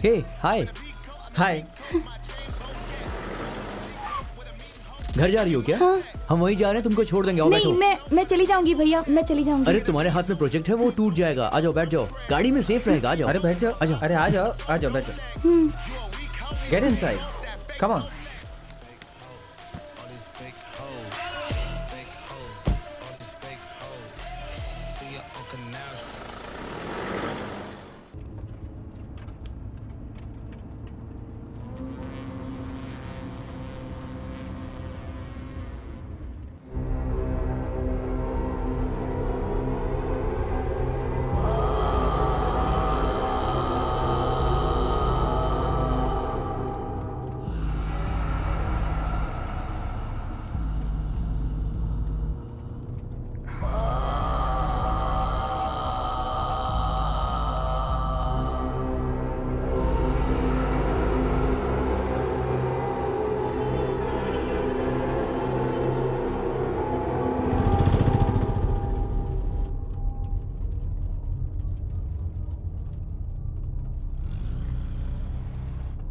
हे हाय। हाय। घर जा रही हो क्या? हाँ। हम वहीं जा रहे हैं, तुमको छोड़ देंगे। आओ नहीं, बैठो। मैं चली जाऊंगी भैया, मैं चली जाऊंगी। अरे तुम्हारे हाथ में प्रोजेक्ट है, वो टूट जाएगा। आ जाओ, बैठ जाओ, गाड़ी में सेफ रहेगा। आ जाओ। अरे बैठ जाओ। आ जाओ। अरे आ जाओ, आ जाओ, बैठ जाओ। Get inside, come on.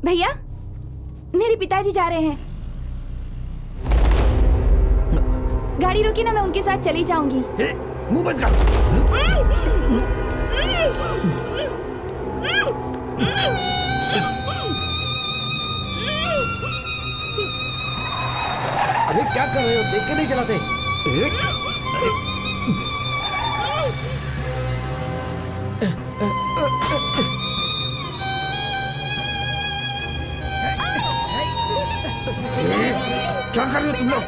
भैया, मेरे पिताजी जा रहे हैं। गाड़ी रोकी ना, मैं उनके साथ चली जाऊंगी। मुंह बंद कर। अरे क्या कर रहे हो? देख के नहीं चलाते? क्या कर रहे हो तुम लोग?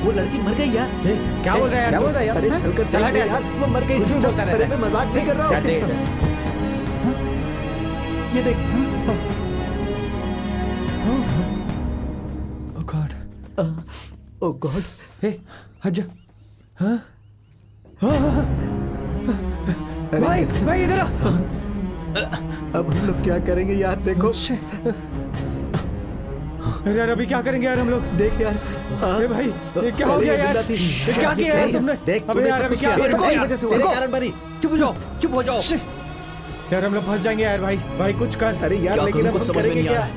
वो लड़की मर गई यार। क्या बोल रहा है यार? क्या बोल रहा है यार? अरे चल कर चला गया यार, वो मर गई। कुछ भी बोलता रहता अरे है। मैं मजाक नहीं कर रहा हूँ। ये देख। ओह गॉड, ओह गॉड। हे हट जा। हाँ? भाई भाई इधर आ। अब हम लोग क्या करेंगे यार? देखो अरे यार अभी क्या करेंगे यार हम लोग? देख यार। अरे भाई ये क्या हो गया यार? ये क्या किया यार तुमने? देख अबे यार अभी क्या? तेरी वजह से हुआ। तेरे कारण बनी। चुप हो जाओ, चुप हो जाओ। यार हम लोग फंस जाएंगे यार। भाई भाई कुछ कर। अरे यार क्या लेकिन करूं, अब कुछ हम समझ में करेंगे नहीं आ क्या? रहा है।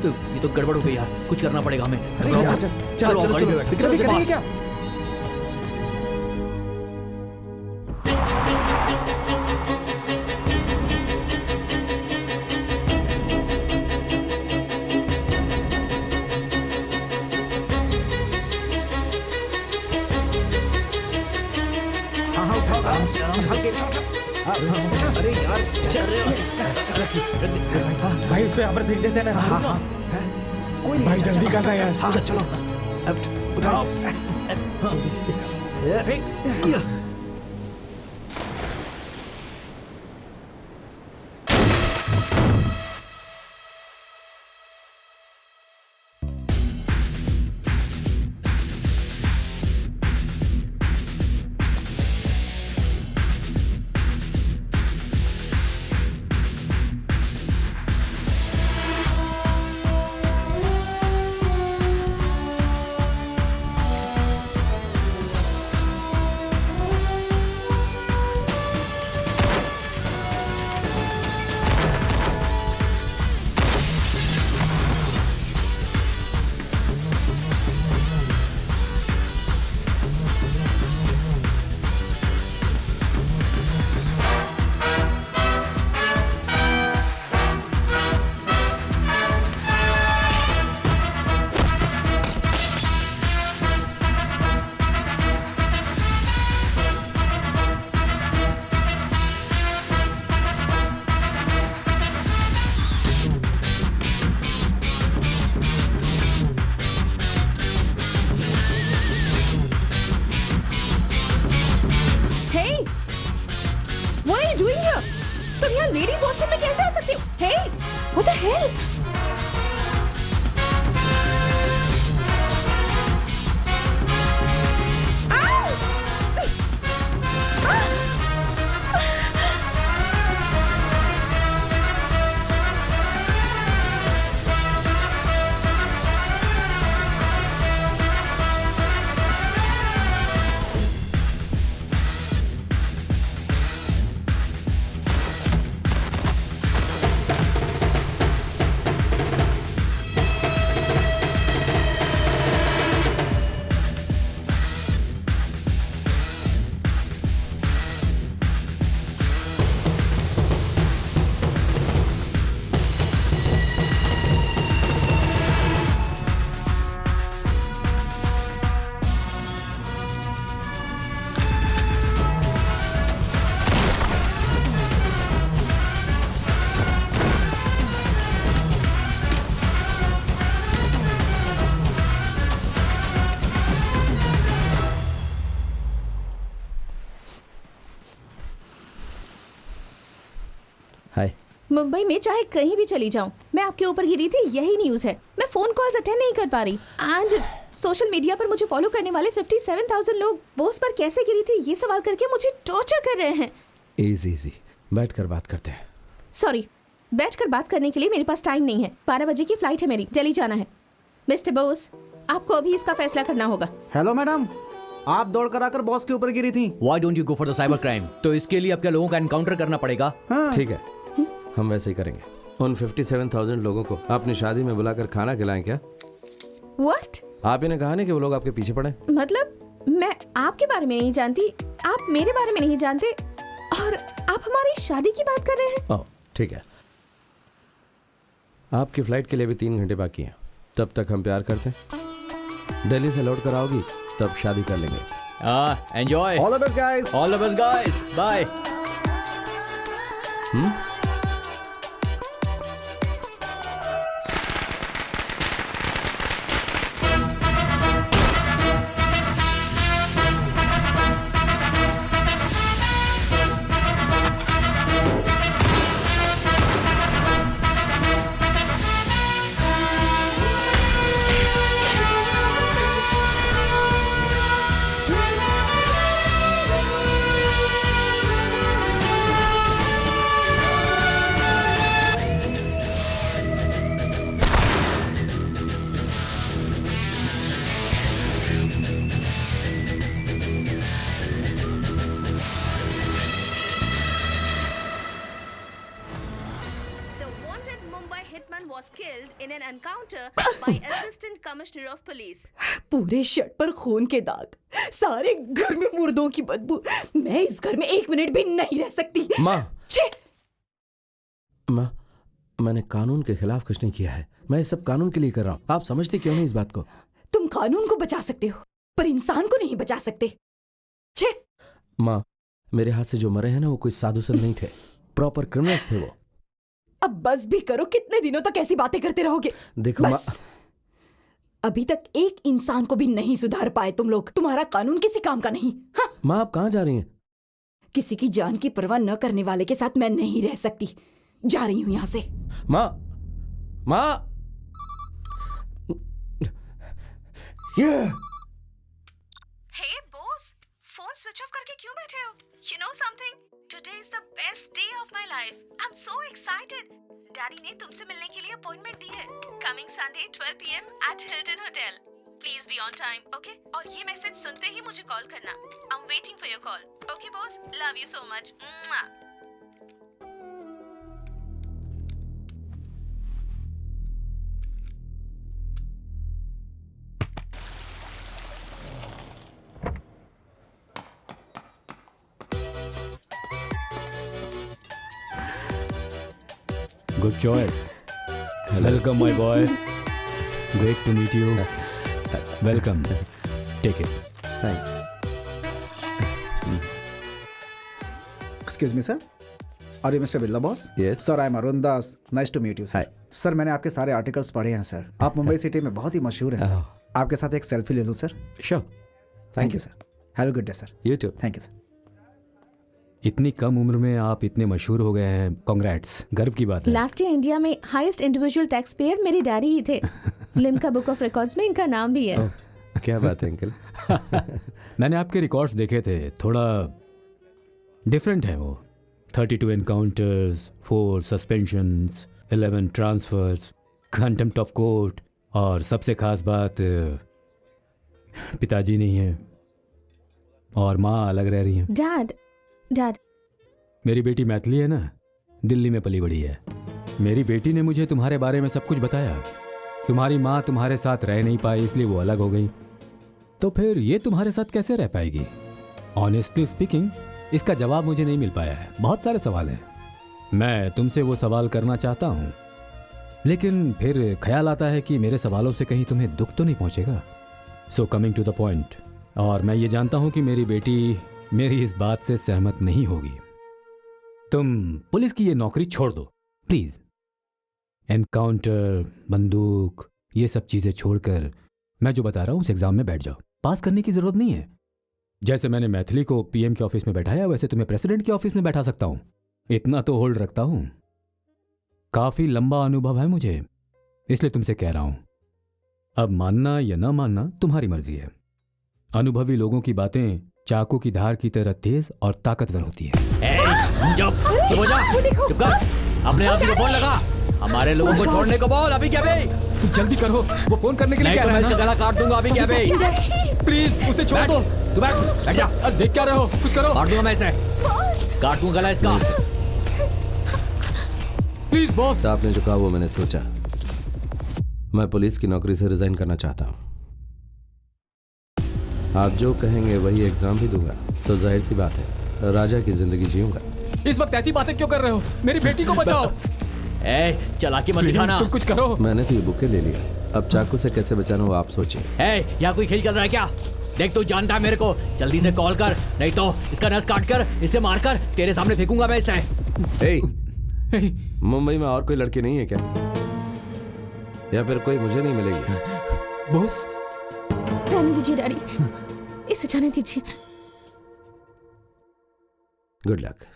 तो ये तो गड़बड़ हो गई यार, कुछ करना पड़ेगा हमें। अरे चलो, यार, चलो गाड़ी में बैठो। चलो करेंगे क्या? आराम से, आराम से। अरे यार चल रहे हो। भाई उसको यहाँ पर फेंक देते हैं ना। हाँ हाँ कोई नहीं। भाई जल्दी करना यार। हाँ चलो अब उठाओ। फेंक। यहाँ लेडीज वॉशरूम में कैसे आ सकती हूँ? हे, what the hell? हाय। मुंबई में चाहे कहीं भी चली जाऊं, मैं आपके ऊपर गिरी थी, यही न्यूज़ है। मैं फोन कॉल्स अटेंड नहीं कर पा रही एंड सोशल मीडिया पर मुझे फॉलो करने वाले 57,000 लोग बॉस पर कैसे गिरी थी ये सवाल करके मुझे टॉर्चर कर रहे हैं। इजी बैठ कर बात करते हैं। सॉरी, बैठकर बात करने के लिए मेरे पास टाइम नहीं है। 12 बजे की फ्लाइट है मेरी, दिल्ली जाना है। मिस्टर बोस, आपको अभी इसका फैसला करना होगा। हेलो मैडम, आप दौड़ कर आकर बॉस के ऊपर गिरी थी। Why don't you go for the cyber crime? तो इसके लिए आपके लोगों का एनकाउंटर करना पड़ेगा। ठीक है, हम वैसे ही करेंगे। उन 57,000 लोगों को अपनी शादी में बुलाकर खाना खिलाएं क्या? What? आप ही ने कहा नहीं कि वो लोग आपके पीछे पड़े? मतलब मैं आपके बारे में नहीं जानती, आप मेरे बारे में नहीं जानते और आप हमारी शादी की बात कर रहे हैं। ओह ठीक है, आपकी फ्लाइट के लिए भी 3 घंटे बाकी हैं। तब तक हम प्यार करते हैं। दिल्ली से लौट कर आओगी तब शादी कर लेंगे। Enjoy. All the best guys. All the best guys, bye. was killed in an encounter by Assistant Commissioner of Police. पूरे शर्ट पर खून के दाग, सारे घर में मुर्दों की बदबू। मैं इस घर में 1 मिनट भी नहीं रह सकती। माँ, छे! माँ, मैंने कानून के खिलाफ कुछ नहीं किया है। मैं इस सब कानून के लिए कर रहा हूँ। आप समझती क्यों नहीं इस बात को? तुम कानून को बचा सकते हो पर इंसान को नहीं बचा सकते। छे! माँ, मेरे हाथ से जो मरे हैं ना वो कोई साधु संत नहीं थे, प्रॉपर क्रिमिनल्स थे वो। अब बस भी करो, कितने दिनों तक ऐसी बातें करते रहोगे? देखो माँ, अभी तक एक इंसान को भी नहीं सुधार पाए तुम लोग। तुम्हारा कानून किसी काम का नहीं। हाँ? माँ आप कहाँ जा रही हैं? किसी की जान की परवाह न करने वाले के साथ मैं नहीं रह सकती। जा रही हूं यहाँ से। माँ, माँ, ये Hey boss, phone switch off करके क्यों बैठे हो? You know something? Today is the best day of my life. I'm so excited. Daddy ने तुमसे मिलने के लिए अपॉइंटमेंट दी है। Coming Sunday 12 PM at Hilton Hotel. Please be on time, okay? और ये मैसेज सुनते ही मुझे कॉल करना। I'm waiting for your call. Okay boss, love you so much. Mwah. Good choice. Welcome, my boy. Great to meet you. Welcome. Take it. Thanks. Excuse me sir, are you mister Birla boss? Yes. Sir, I am Arun Das, nice to meet you sir. Sir, मैंने आपके सारे articles पढ़े हैं sir. आप Mumbai city में बहुत ही मशहूर हैं सर। आपके साथ एक सेल्फी ले लूँ sir? Sure. Thank you sir. Have a good day sir. You too. Thank you sir. इतनी कम उम्र में आप इतने मशहूर हो गए हैं, कांग्रेट्स, गर्व की बात है। लास्ट ईयर इंडिया में हाईएस्ट इंडिविजुअल टैक्स पेयर मेरे डैडी ही थे। लिम्का बुक ऑफ रिकॉर्ड्स में इनका नाम भी है। क्या बात है अंकल। मैंने आपके रिकॉर्ड्स देखे थे, थोड़ा डिफरेंट है वो। 32 encounters, 4 suspensions, 11 transfers, contempt of court, और सबसे खास बात पिताजी नहीं है और माँ अलग रह रही है। डैड मेरी बेटी मैथिली है ना, दिल्ली में पली बड़ी है। मेरी बेटी ने मुझे तुम्हारे बारे में सब कुछ बताया। तुम्हारी माँ तुम्हारे साथ रह नहीं पाई, इसलिए वो अलग हो गई। तो फिर ये तुम्हारे साथ कैसे रह पाएगी? ऑनेस्टली स्पीकिंग, इसका जवाब मुझे नहीं मिल पाया है। बहुत सारे सवाल हैं, मैं तुमसे वो सवाल करना चाहता हूँ, लेकिन फिर ख्याल आता है कि मेरे सवालों से कहीं तुम्हें दुख तो नहीं पहुँचेगा। So coming to the point, और मैं ये जानता हूँ कि मेरी बेटी मेरी इस बात से सहमत नहीं होगी। तुम पुलिस की ये नौकरी छोड़ दो प्लीज। एनकाउंटर, बंदूक, ये सब चीजें छोड़कर मैं जो बता रहा हूँ उस एग्जाम में बैठ जाओ। पास करने की जरूरत नहीं है। जैसे मैंने मैथिली को पीएम के ऑफिस में बैठाया, वैसे तुम्हें प्रेसिडेंट के ऑफिस में बैठा सकता हूँ। इतना तो होल्ड रखता हूँ। काफी लंबा अनुभव है मुझे, इसलिए तुमसे कह रहा हूं। अब मानना या ना मानना तुम्हारी मर्जी है। अनुभवी लोगों की बातें चाकू की धार की तरह तेज और ताकतवर होती है। चुप हो जा, चुप कर। अपने आप ही को फोन लगा। हमारे लोगों को छोड़ने को बोल। अभी क्या बे? जल्दी करो, वो फोन करने के लिए कह रहा है मैं ना। इसका गला काट दूंगा। अभी क्या बे? प्लीज उसे छोड़ दो। तू बैठ जा। अरे देख क्या रहे हो, कुछ करो। मार दूंगा मैं इसे, काट दूंगा गला इसका। Please boss. तो आपने जो कहा वो मैंने सोचा। मैं पुलिस की नौकरी से रिजाइन करना चाहता हूँ। आप जो कहेंगे वही एग्जाम भी दूंगा, तो जाहिर सी बात है राजा की जिंदगी जीऊंगा। इस वक्त ऐसी बातें क्यों कर रहे हो? मेरी बेटी को बचाओ। ए, चालाकी मत दिखाना। तुम कुछ करो। मैंने तो ये बुके ले लिया, अब चाकू से कैसे बचाना वो आप सोचिए। यहाँ कोई खेल चल रहा है क्या? देख, तू जानता है मेरे को। जल्दी से कॉल कर, नहीं तो इसका नस काट कर इसे मारकर तेरे सामने फेंकूंगा मैं इसे। मुंबई में और कोई लड़की नहीं है क्या, या फिर कोई मुझे नहीं मिलेगी? बॉस रहने दीजिए डैडी, इसे जाने दीजिए। Good luck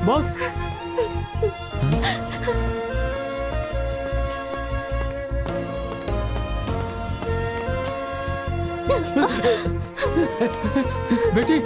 boss. बेटी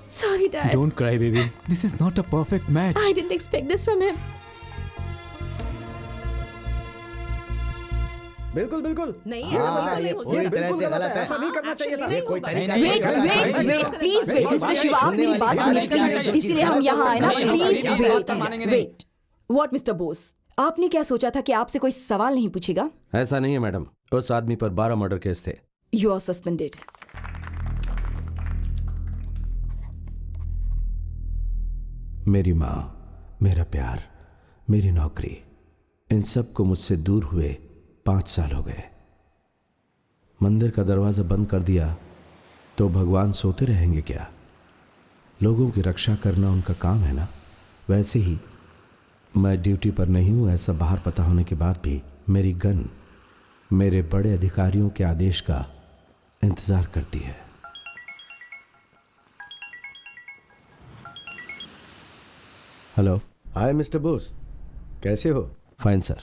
Sorry, Dad. Don't cry, baby. This is not a perfect match. I didn't expect this from him. बिल्कुल बिल्कुल नहीं, ये ऐसा गलत है, नहीं ये हो पूरी सकता। तरह से गलत है। ऐसा नहीं करना चाहिए था। ये कोई तरीका wait wait please wait mister Shiva, आप मेरी बात सुनिए, इसीलिए हम यहाँ आए ना। Please wait. What mister Bose, आपने क्या सोचा था कि आपसे कोई सवाल नहीं पूछेगा? ऐसा नहीं है मैडम, उस आदमी पर 12 मर्डर केस थे। You are suspended. मेरी माँ, मेरा प्यार, मेरी नौकरी, इन सब को मुझसे दूर हुए 5 साल हो गए। मंदिर का दरवाजा बंद कर दिया तो भगवान सोते रहेंगे क्या? लोगों की रक्षा करना उनका काम है ना। वैसे ही मैं ड्यूटी पर नहीं हूं, ऐसा बाहर पता होने के बाद भी मेरी गन मेरे बड़े अधिकारियों के आदेश का इंतजार करती है। हेलो। हाय मिस्टर बोस, कैसे हो? Fine sir.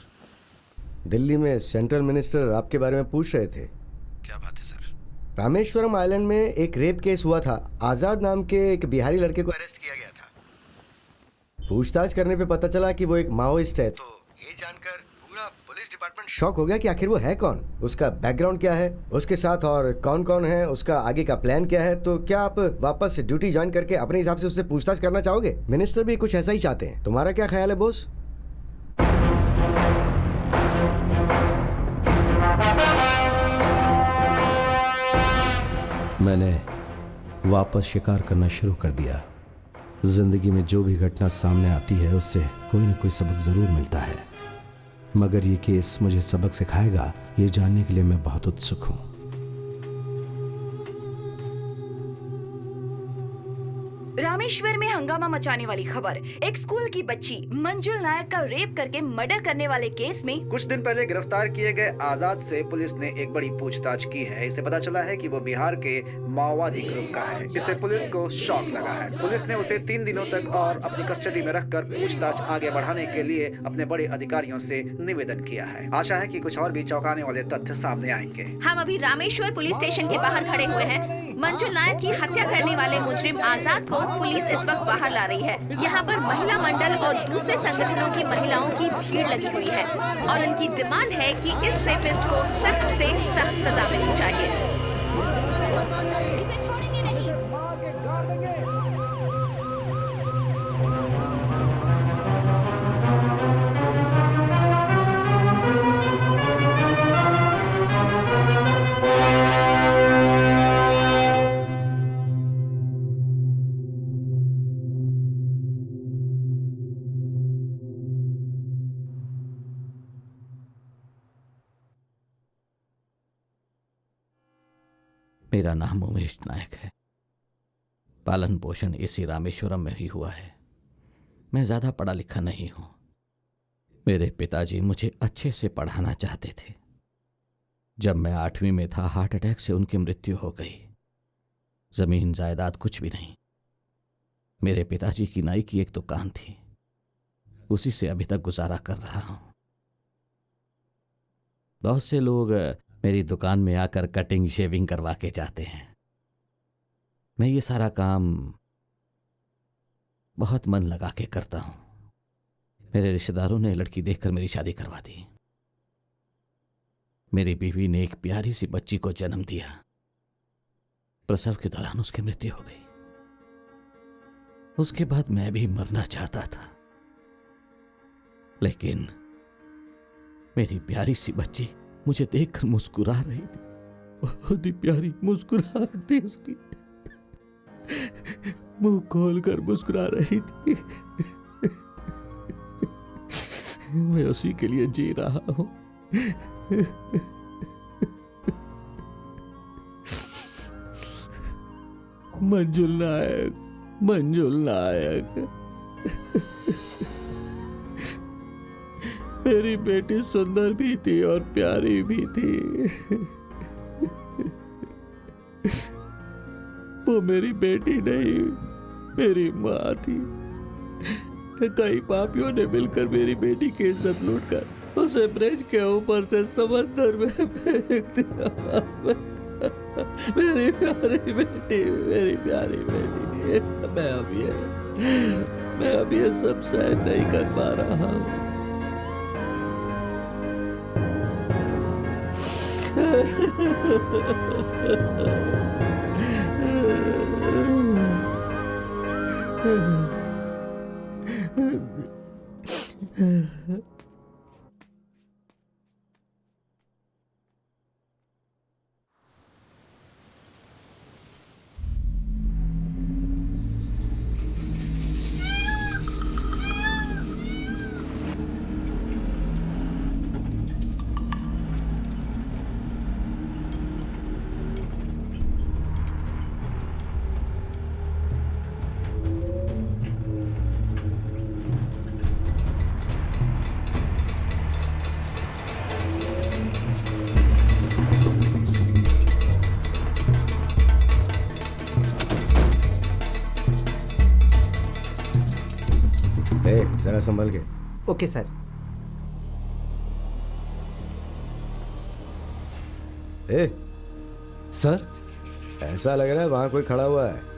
दिल्ली में सेंट्रल मिनिस्टर आपके बारे में पूछ रहे थे। क्या बात है सर? रामेश्वरम आइलैंड में एक रेप केस हुआ था। आजाद नाम के एक बिहारी लड़के को अरेस्ट किया गया था। पूछताछ करने पे पता चला कि वो एक माओइस्ट है। तो ये जानकर पूरा पुलिस डिपार्टमेंट शॉक हो गया कि आखिर वो है कौन, उसका बैकग्राउंड क्या है, उसके साथ और कौन कौन है, उसका आगे का प्लान क्या है। तो क्या आप वापस ड्यूटी ज्वाइन करके अपने हिसाब से उससे पूछताछ करना चाहोगे? मिनिस्टर भी कुछ ऐसा ही चाहते हैं। तुम्हारा क्या ख्याल है बॉस? मैंने वापस शिकार करना शुरू कर दिया। जिंदगी में जो भी घटना सामने आती है उससे कोई ना कोई सबक जरूर मिलता है, मगर ये केस मुझे सबक सिखाएगा ये जानने के लिए मैं बहुत उत्सुक हूं। रामेश्वर में हंगामा मचाने वाली खबर। एक स्कूल की बच्ची मंजुल नायक का रेप करके मर्डर करने वाले केस में कुछ दिन पहले गिरफ्तार किए गए आजाद से पुलिस ने एक बड़ी पूछताछ की है। इससे पता चला है कि वो बिहार के माओवादी ग्रुप का है। इससे पुलिस को शॉक लगा है। पुलिस ने उसे 3 दिनों तक और अपनी कस्टडी में रखकर पूछताछ आगे बढ़ाने के लिए अपने बड़े अधिकारियों से निवेदन किया है। आशा है कि कुछ और भी चौंकाने वाले तथ्य सामने आएंगे। हम अभी रामेश्वर पुलिस स्टेशन के बाहर खड़े हुए हैं। मंजुल नायक की हत्या करने वाले मुजरिम आजाद को पुलिस इस वक्त बाहर ला रही है। यहाँ पर महिला मंडल और दूसरे संगठनों की महिलाओं की भीड़ लगी हुई है और उनकी डिमांड है कि इस रेपिस्ट को सख्त से सख्त सजा मिलनी चाहिए। मेरा नाम उमेश नायक है। पालन पोषण इसी रामेश्वरम में ही हुआ है। मैं ज्यादा पढ़ा लिखा नहीं हूं। मेरे पिताजी मुझे अच्छे से पढ़ाना चाहते थे। जब मैं 8वीं में था, हार्ट अटैक से उनकी मृत्यु हो गई। जमीन जायदाद कुछ भी नहीं। मेरे पिताजी की नाई की एक दुकान थी, उसी से अभी तक गुजारा कर रहा हूं। बहुत से लोग मेरी दुकान में आकर कटिंग शेविंग करवा के जाते हैं। मैं ये सारा काम बहुत मन लगा के करता हूं। मेरे रिश्तेदारों ने लड़की देखकर मेरी शादी करवा दी। मेरी बीवी ने एक प्यारी सी बच्ची को जन्म दिया। प्रसव के दौरान उसकी मृत्यु हो गई। उसके बाद मैं भी मरना चाहता था, लेकिन मेरी प्यारी सी बच्ची मुझे देखकर मुस्कुरा रही थी। बहुत ही प्यारी मुस्कुराहट थी उसकी। मुंह खोलकर मुस्कुरा रही थी। मैं उसी के लिए जी रहा हूं। मंजुल नायक, मंजुल नायक। मेरी बेटी सुंदर भी थी और प्यारी भी थी। वो मेरी बेटी नहीं, मेरी माँ थी। कई पापियों ने मिलकर मेरी बेटी की इज्जत लूटकर उसे ब्रिज के ऊपर से समंदर में फेंक दिया। मेरी प्यारी बेटी, मेरी प्यारी बेटी। मैं अब ये सब सहन नहीं कर पा रहा हूँ। जरा संभल के। Okay sir. ए, सर, ऐसा लग रहा है वहां कोई खड़ा हुआ है।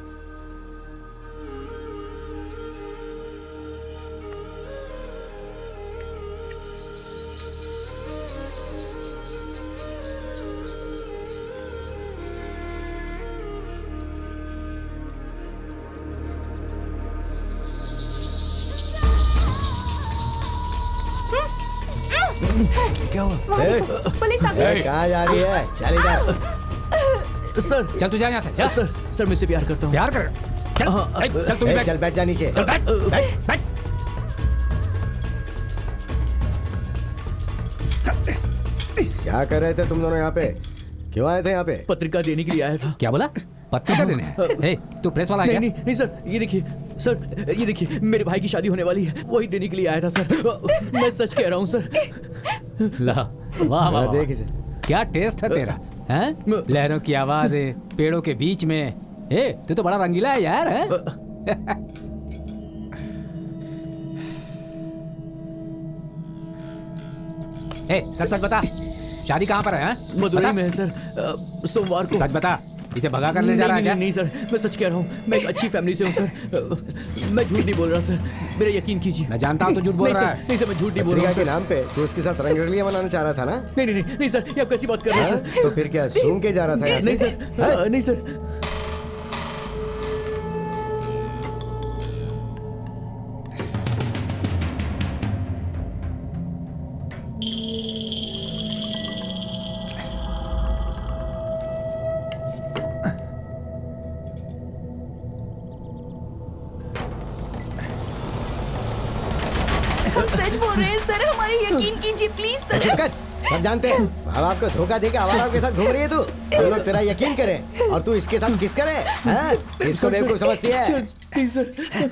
क्या हुआ? पुलिस आ गई। कहाँ जा रही है? चल इधर। सर चल तू जा यहाँ से, जा। सर मैं इससे प्यार करता हूँ। प्यार कर। चल चल तू भी बैठ। चल बैठ जा नीचे। चल बैठ बैठ। क्या कर रहे थे तुम दोनों यहाँ पे? क्यों आए थे यहाँ पे? पत्रिका देने के लिए आया था। क्या बोला? पत्रिका देने हैं? हे, तू प्रेस वाला है नहीं क्या? नहीं सर, ये देखिए सर, ये देखिए मेरे भाई की शादी होने वाली है, वही देने के लिए आया था सर। मैं सच कह रहा हूँ सर। ला, वाह वाह देख वाह। इसे। क्या टेस्ट है तेरा, हैं? लहरों की आवाज़ें, पेड़ों के बीच में। ए, तू तो बड़ा रंगीला है यार, हैं? ए, सच सच बता, शादी कहाँ पर है, हैं? मदुरई बता। में है सर, सोमवार को। सच बता, इसे भगा कर ले जा रहा है क्या? नहीं सर, मैं सच कह रहा हूँ, मैं एक अच्छी फैमिली से हूँ सर। मैं झूठ नहीं बोल रहा सर, मेरा यकीन कीजिए। मैं जानता हूँ तो झूठ बोल नहीं रहा सर, है। नहीं सर, मैं झूठ नहीं बोल रहा पत्रिका हूँ के सर। नाम पे तू उसके साथ रंगरलियां मनाना चाह रहा था ना? नहीं सर, ये आप कैसी बात कर रहे हैं हाँ? सर? तो फिर क्या सूंघ के जा रहा था यहाँ से? नहीं सर, नहीं सर। हम सच बोल रहे हैं सर, हमारे यकीन कीजिए प्लीज सर। चुप कर, सब जानते हैं अब आपको धोखा देके आवाराओं के साथ घूम रही है तू। हम लोग तेरा यकीन करें और तू इसके साथ किस करे? हाँ? इसको बेवकूफ समझती है? Please sir.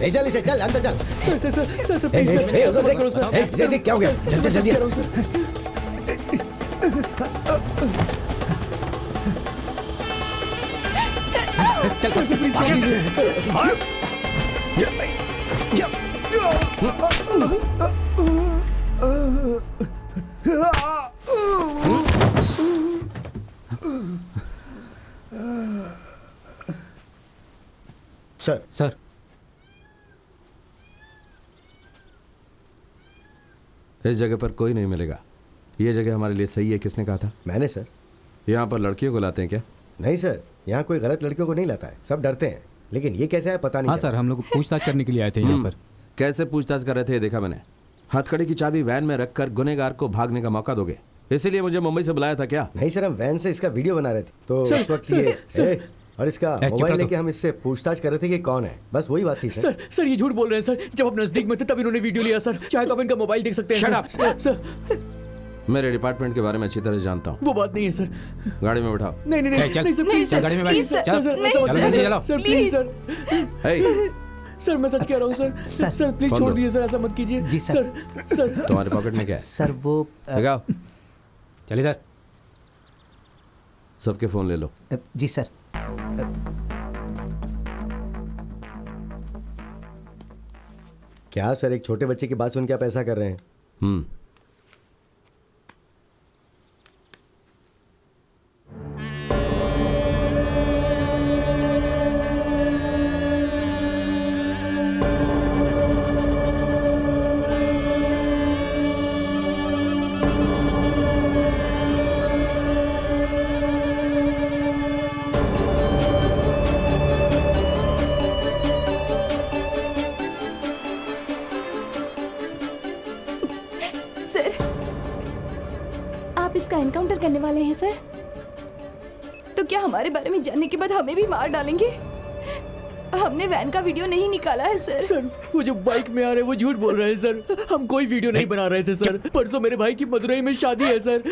ले चल इसे, चल अंदर चल। Sir A, please A, A, sir, उधर करो देख। सर। ए, देख क्या हो गया? चल चल जल्दी। चल सर प्लीज छोड़ दीजिए। सर सर, इस जगह पर कोई नहीं मिलेगा। ये जगह हमारे लिए सही है। किसने कहा था? मैंने सर। यहाँ पर लड़कियों को लाते हैं क्या? नहीं सर, यहाँ कोई गलत लड़कियों को नहीं लाता है, सब डरते हैं। लेकिन ये कैसे है पता नहीं हाँ चला। सर, हम लोग पूछताछ करने के लिए आए थे यहाँ पर। कैसे पूछताछ कर रहे थे ये देखा मैंने। हथकड़ी की चाबी वैन में रखकर गुनहगार को भागने का मौका दोगे, इसीलिए मुझे मुंबई से बुलाया था क्या? नहीं सर, हम वैन से इसका वीडियो बना रहे थे तो सर, उस वक्त सर, ये सर। ए, और इसका चुप मोबाइल रहो लेके तो। हम इससे पूछताछ कर रहे थे कि कौन है, बस वही बात थी सर। सर ये झूठ बोल रहे हैं सर, जब आप नजदीक में थे तब इन्होंने वीडियो लिया सर। चाहे तो आप इनका मोबाइल देख सकते हैं। Shut sir. up. सर मेरे डिपार्टमेंट के बारे में अच्छी तरह जानता हूँ। वो बात नहीं है सर। गाड़ी में बैठाओ। नहीं नहीं ए, चल। नहीं सर, नहीं प्लीज सर, सर, गाड़ी में बैठ। प्लीज सर, चल, सर, नहीं समझ चलो, गए, जल्दी सर, चलो। Sir please sir. Hey, sir मैं सच कह रहा हूँ सर। सर प्लीज कौन छोड़ दो? दीजिए सर, ऐसा मत कीजिए। जी, सर। सर तुम्हारे पॉकेट में क्या है? सर वो लगाओ। चल इधर। सबके फोन ले लो। जी सर। क्या सर, एक छोटे बच्चे की बात सुन के आप ऐसा कर रहे हैं? एनकाउंटर करने वाले हैं सर? तो क्या हमारे बारे में जानने के बाद हमें भी मार डालेंगे? हमने वैन का वीडियो नहीं निकाला है सर। सर वो जो बाइक में आ रहे हैं वो झूठ बोल रहे हैं सर। हम कोई वीडियो नहीं बना रहे थे सर। परसों मेरे भाई की मदुरई में शादी है सर।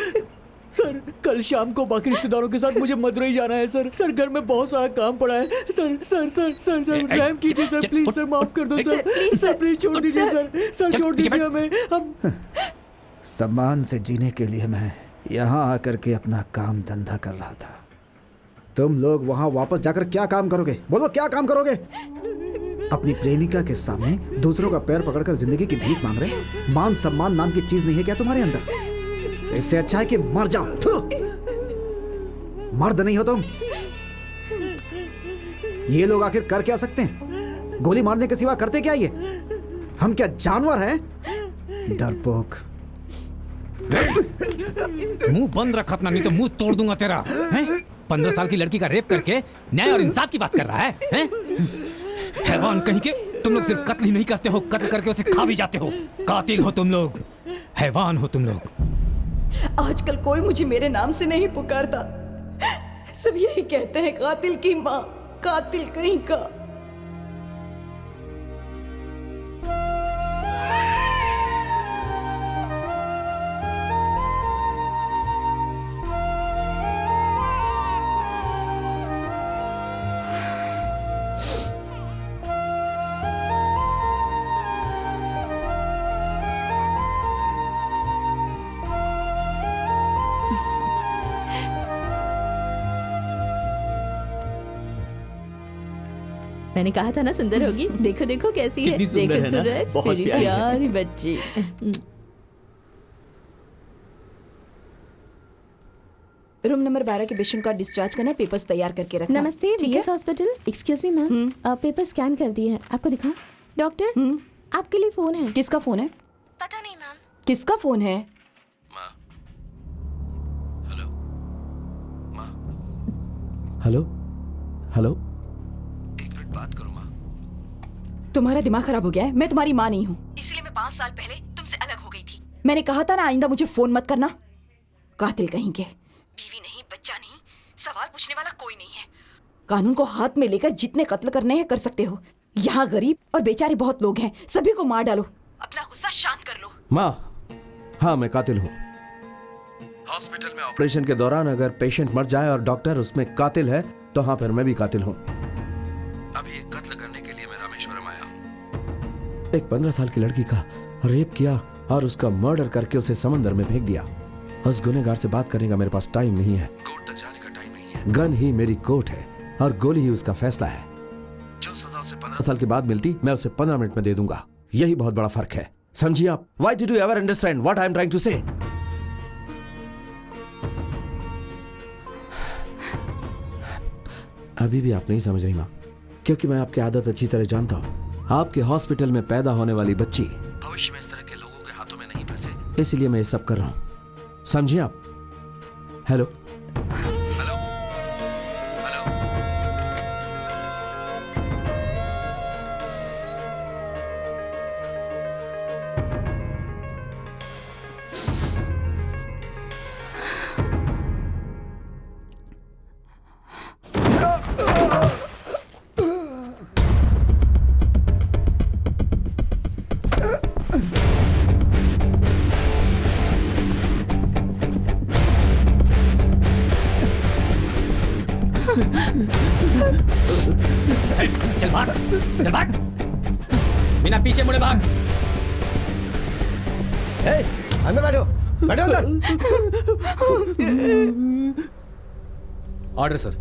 सर कल शाम को बाकी रिश्तेदारों के साथ मुझे मदुरई जाना है सर। सर घर में बहुत सारा काम पड़ा है sir. Sir sir sir sir रहम कीजिए सर, प्लीज सर, माफ कर दो सर। सर प्लीज छोड़ दीजिए सर। सर छोड़ दीजिए हमें। हम सम्मान से जीने के लिए मैं यहाँ आकर के अपना काम धंधा कर रहा था। तुम लोग वहाँ वापस जाकर क्या काम करोगे? बोलो क्या काम करोगे? अपनी प्रेमिका के सामने दूसरों का पैर पकड़कर जिंदगी की भीख मांग रहे? मान सम्मान नाम की चीज नहीं है क्या तुम्हारे अंदर? इससे अच्छा है कि मर जाओ। थू! मर्द नहीं हो तुम। ये लोग आखिर कर क्या सकते हैं? गोली मारने के सिवा करते क्या ये? हम क्या जानवर हैं? डरपोक। मुंह बंद रख अपना, नहीं तो मुंह तोड़ दूंगा तेरा। हैं? 15 साल की लड़की का रेप करके न्याय और इंसाफ की बात कर रहा है, हैं? हैवान कहीं के। तुम लोग सिर्फ कत्ल ही नहीं करते हो, कत्ल करके उसे खा भी जाते हो। कातिल हो तुम लोग, हैवान हो तुम लोग। आजकल कोई मुझे मेरे नाम से नहीं पुकारता। सब यही कहते हैं, कातिल की माँ, कातिल कहीं का। मैंने कहा था ना सुंदर होगी। देखो देखो कैसी है। कितनी सुंदर देखो है ना? सूरज, बहुत मेरी प्यारी है। प्यारी बच्ची। रूम नंबर 12 के पेशेंट का डिस्चार्ज करना, पेपर्स तैयार करके रखना। नमस्ते ठीक है? VS hospital. Excuse me ma'am, paper scan कर दिए हैं, आपको दिखाऊं? डॉक्टर आपके लिए फोन है। किसका फोन है? पता नहीं मैम। किसका फोन है? हेलो हेलो, एक मिनट बात करो माँ। तुम्हारा दिमाग खराब हो गया है? मैं तुम्हारी माँ नहीं हूँ, इसलिए मैं 5 साल पहले तुमसे अलग हो गई थी। मैंने कहा था ना, आइंदा मुझे फोन मत करना। कातिल कहीं के। बीवी नहीं, बच्चा नहीं, सवाल पूछने वाला कोई नहीं है। कानून को हाथ में लेकर जितने कत्ल करने हैं कर सकते हो। यहाँ गरीब और बेचारे बहुत लोग हैं, सभी को मार डालो। अपना गुस्सा शांत कर लो। माँ, हाँ मैं कातिल हूँ। हॉस्पिटल में ऑपरेशन के दौरान अगर पेशेंट मर जाए और डॉक्टर उसमें कातिल है तो हाँ फिर मैं भी कातिल हूँ। अभी एक कत्ल करने के लिए मैं रामेश्वरम आया हूँ। एक 15 साल की लड़की का रेप किया और उसका मर्डर करके उसे समंदर में फेंक दिया। उस गुनहगार से बात करने का मेरे पास टाइम नहीं है, कोर्ट तक जाने का टाइम नहीं है। गन ही मेरी कोर्ट है और गोली ही उसका फैसला है। जो सजा उसे 15 साल के बाद मिलती मैं उसे 15 मिनट में दे दूंगा। यही बहुत बड़ा फर्क है, समझिए आप। Why did you ever understand what I am trying to say? अभी भी आप नहीं समझ रही माँ, क्योंकि मैं आपकी आदत अच्छी तरह जानता हूँ। आपके हॉस्पिटल में पैदा होने वाली बच्ची भविष्य में इस तरह के लोगों के हाथों में नहीं फंसे, इसलिए मैं ये सब कर रहा हूँ, समझिए आप। हेलो हेलो हेलो, चल भाग, चल भाग, बिना पीछे मुड़े भाग। अंदर बैठो, बैठो अंदर। Order sir.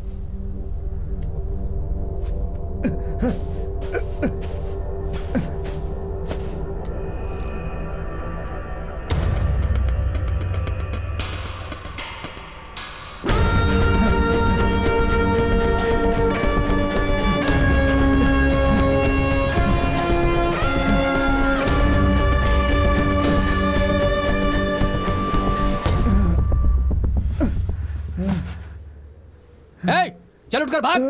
चल उठकर भाग,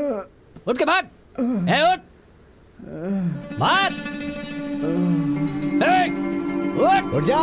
उठ के भाग। उठ भाग, उठ जा।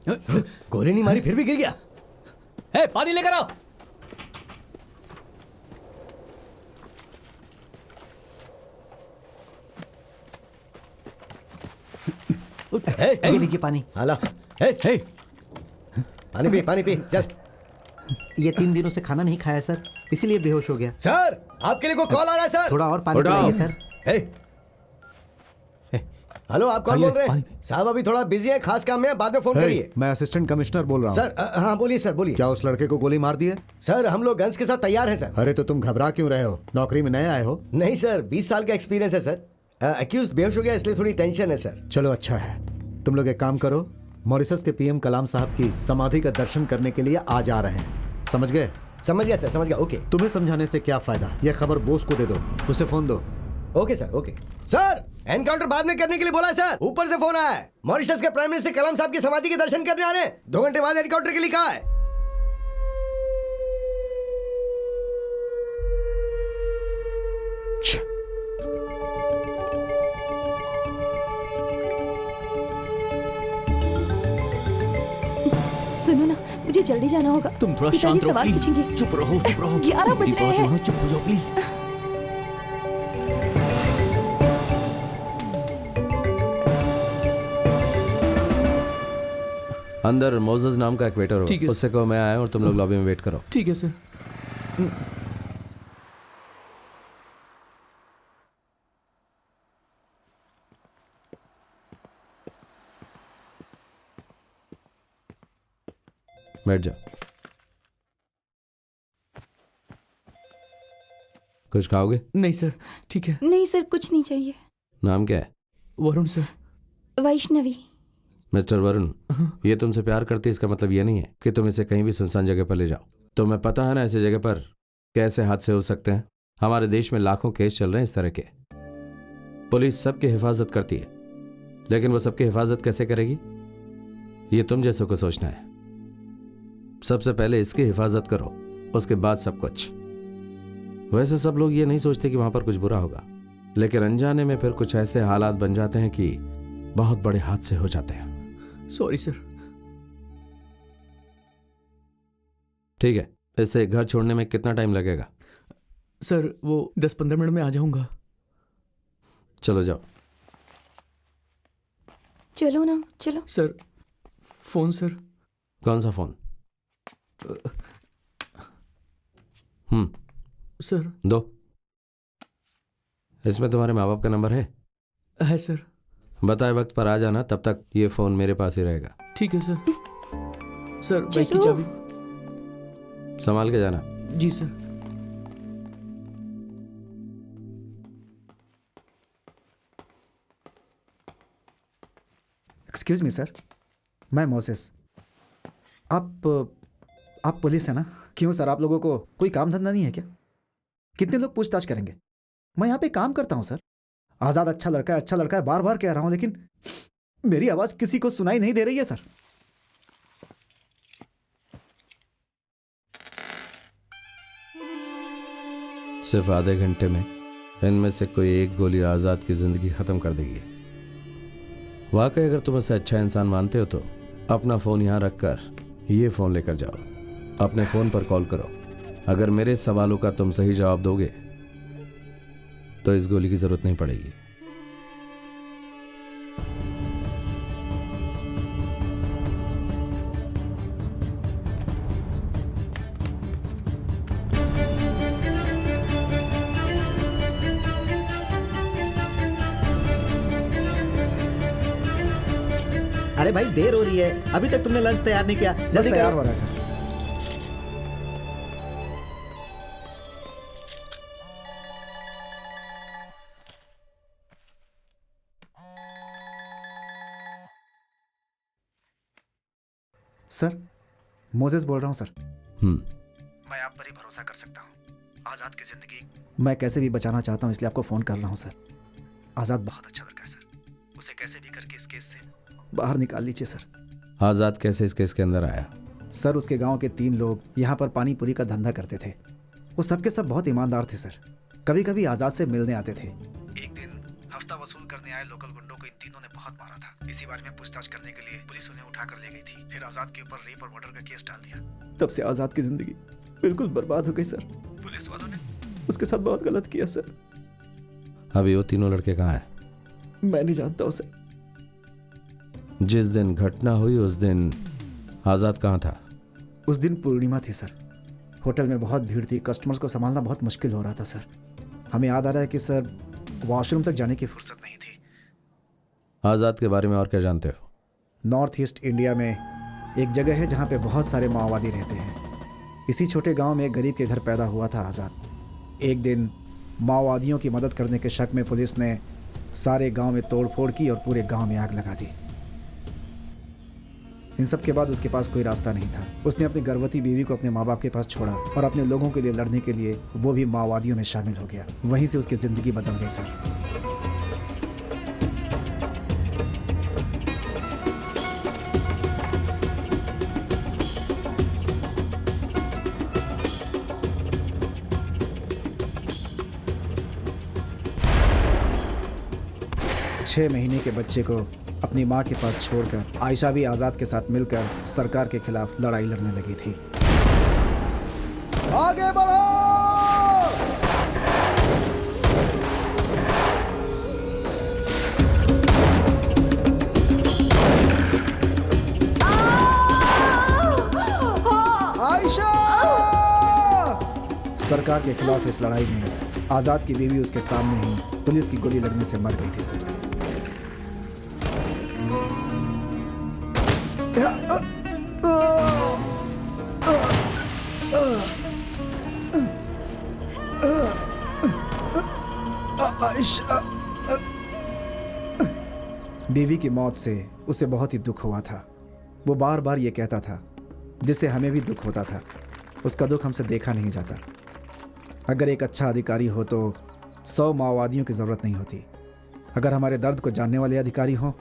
गोली नहीं मारी फिर भी गिर गया। ए, पानी लेकर आओ। ये लीजिए पानी। हाला पानी पी चल। ये 3 दिनों से खाना नहीं खाया सर, इसीलिए बेहोश हो गया। सर आपके लिए कोई कॉल आ रहा है सर। थोड़ा और पानी पिलाइए सर। हेलो, आप कौन बोल रहे हैं? साहब अभी थोड़ा बिजी है, खास काम में है, बाद में फोन करिए। मैं असिस्टेंट कमिश्नर बोल रहा हूँ। सर हाँ बोलिए सर, बोलिए। क्या उस लड़के को गोली मार दी है? सर हम लोग गन्स के साथ तैयार हैं सर। अरे तो तुम घबरा क्यों रहे हो? नौकरी में नए आए हो? नहीं सर, 20 साल का एक्सपीरियंस है सर। एक्यूज्ड बेहोश हो गया इसलिए थोड़ी टेंशन है सर। चलो अच्छा है, तुम लोग एक काम करो, मॉरिशस के पीएम कलाम साहब की समाधि का दर्शन करने के लिए आज आ रहे हैं। समझ गए? समझ गया सर, समझ गया। ओके। तुम्हें समझाने से क्या फायदा, यह खबर बोस को दे दो, उसे फोन दो। Okay sir, okay. Sir encounter बाद में करने के लिए बोला है सर, ऊपर से फोन आया है। मॉरिशस के प्राइम मिनिस्टर कलाम साहब की समाधि के दर्शन करने आ रहे हैं, 2 घंटे बाद एनकाउंटर के लिए कहा है। सुनो ना, मुझे जल्दी जाना होगा। तुम थोड़ा पिताजी शांत रहो सवाल प्लीज। पूछेंगे। चुप रहो 11 बज रहे हैं। चुप हो जाओ प्लीज। अंदर मोजेस नाम का एक वेटर हो, ठीक है। उससे कहो मैं आया और तुम लोग लॉबी में वेट करो। ठीक है सर। बैठ जाओ। कुछ खाओगे? नहीं सर, ठीक है। नहीं सर, कुछ नहीं चाहिए। नाम क्या है? वरुण सर। वैष्णवी। मिस्टर वरुण, ये तुमसे प्यार करती है इसका मतलब ये नहीं है कि तुम इसे कहीं भी सुनसान जगह पर ले जाओ। तुम्हें पता है ना ऐसी जगह पर कैसे हादसे हो सकते हैं? हमारे देश में लाखों केस चल रहे हैं इस तरह के। पुलिस सबकी हिफाजत करती है, लेकिन वो सबकी हिफाजत कैसे करेगी ये तुम जैसों को सोचना है। सबसे पहले इसकी हिफाजत करो, उसके बाद सब कुछ। वैसे सब लोग ये नहीं सोचते कि वहां पर कुछ बुरा होगा, लेकिन अनजाने में फिर कुछ ऐसे हालात बन जाते हैं कि बहुत बड़े हादसे हो जाते हैं। Sorry sir. ठीक है, इससे घर छोड़ने में कितना टाइम लगेगा? सर वो 10-15 मिनट में आ जाऊंगा। चलो जाओ। चलो ना, चलो। Sir phone sir. कौन सा फोन? सर दो। इसमें तुम्हारे माँ बाप का नंबर है सर। बताए वक्त पर आ जाना, तब तक ये फोन मेरे पास ही रहेगा। ठीक है सर। सर बाइक की चाबी। संभाल के जाना। जी सर। एक्सक्यूज मी सर, मैं मोसेस। आप पुलिस है ना? क्यों सर, आप लोगों को कोई काम धंधा नहीं है क्या? कितने लोग पूछताछ करेंगे? मैं यहाँ पे काम करता हूँ सर। आज़ाद अच्छा लड़का है, बार बार कह रहा हूँ, लेकिन मेरी आवाज़ किसी को सुनाई नहीं दे रही है सर। सिर्फ आधे घंटे में इनमें से कोई एक गोली आज़ाद की जिंदगी खत्म कर देगी। वाकई अगर तुम उसे अच्छा इंसान मानते हो तो अपना फ़ोन यहाँ रखकर ये फ़ोन लेकर जाओ, अपने फ़ोन पर कॉल करो। अगर मेरे सवालों का तुम सही जवाब दोगे तो इस गोली की ज़रूरत नहीं पड़ेगी। अरे भाई देर हो रही है, अभी तक तुमने लंच तैयार नहीं किया। जल्दी तैयार करो। हो रहा है सर। सर मोजेस बोल रहा हूँ सर। मैं आप पर ही भरोसा कर सकता हूँ। आज़ाद की ज़िंदगी मैं कैसे भी बचाना चाहता हूँ, इसलिए आपको फ़ोन कर रहा हूँ सर। आज़ाद बहुत अच्छा लड़का है सर, उसे कैसे भी करके इस केस से बाहर निकाल लीजिए सर। आज़ाद कैसे इस केस के अंदर आया? सर उसके गांव के 3 लोग यहाँ पर पानी पूरी का धंधा करते थे। वो सबके सब बहुत ईमानदार थे सर। कभी कभी आज़ाद से मिलने आते थे। एक दिन हफ्ता वसूल करने आए लोकल गुंडों को इन तीनों ने बहुत मारा था। इसी बारे में पूछताछ करने के लिए पुलिस उन्हें उठाकर ले गई थी। फिर आजाद के ऊपर रेप और मर्डर का केस डाल दिया। तब से आजाद की जिंदगी बिल्कुल बर्बाद हो गई सर। पुलिस वालों ने उसके साथ बहुत गलत किया सर। अभी वो तीनों लड़के कहाँ हैं? मैं नहीं जानता हूँ सर। जिस दिन घटना हुई उस दिन आजाद कहाँ था? उस दिन पूर्णिमा थी सर। होटल में बहुत भीड़ थी, कस्टमर्स को संभालना बहुत मुश्किल हो रहा था सर। हमें याद आ रहा है कि सर वॉशरूम तक जाने की फुर्सत नहीं थी। आजाद के बारे में और क्या जानते हो? नॉर्थ ईस्ट इंडिया में एक जगह है जहाँ पे बहुत सारे माओवादी रहते हैं। इसी छोटे गांव में एक गरीब के घर पैदा हुआ था आज़ाद। एक दिन माओवादियों की मदद करने के शक में पुलिस ने सारे गांव में तोड़फोड़ की और पूरे गांव में आग लगा दी। इन सब के बाद उसके पास कोई रास्ता नहीं था। उसने अपनी गर्भवती बीवी को अपने माँ बाप के पास छोड़ा और अपने लोगों के लिए लड़ने के लिए वो भी माओवादियों में शामिल हो गया। वहीं से उसकी ज़िंदगी बदल गई सर। 6 महीने के बच्चे को अपनी माँ के पास छोड़कर आयशा भी आज़ाद के साथ मिलकर सरकार के खिलाफ लड़ाई लड़ने लगी थी। आगे बढ़ो! आयशा! सरकार के खिलाफ इस लड़ाई में आज़ाद की बीवी उसके सामने ही पुलिस की गोली लगने से मर गई थी सर। बीवी की मौत से उसे बहुत ही दुख हुआ था। वो बार बार ये कहता था, जिससे हमें भी दुख होता था। उसका दुख हमसे देखा नहीं जाता। अगर एक अच्छा अधिकारी हो तो 100 माओवादियों की ज़रूरत नहीं होती। अगर हमारे दर्द को जानने वाले अधिकारी हों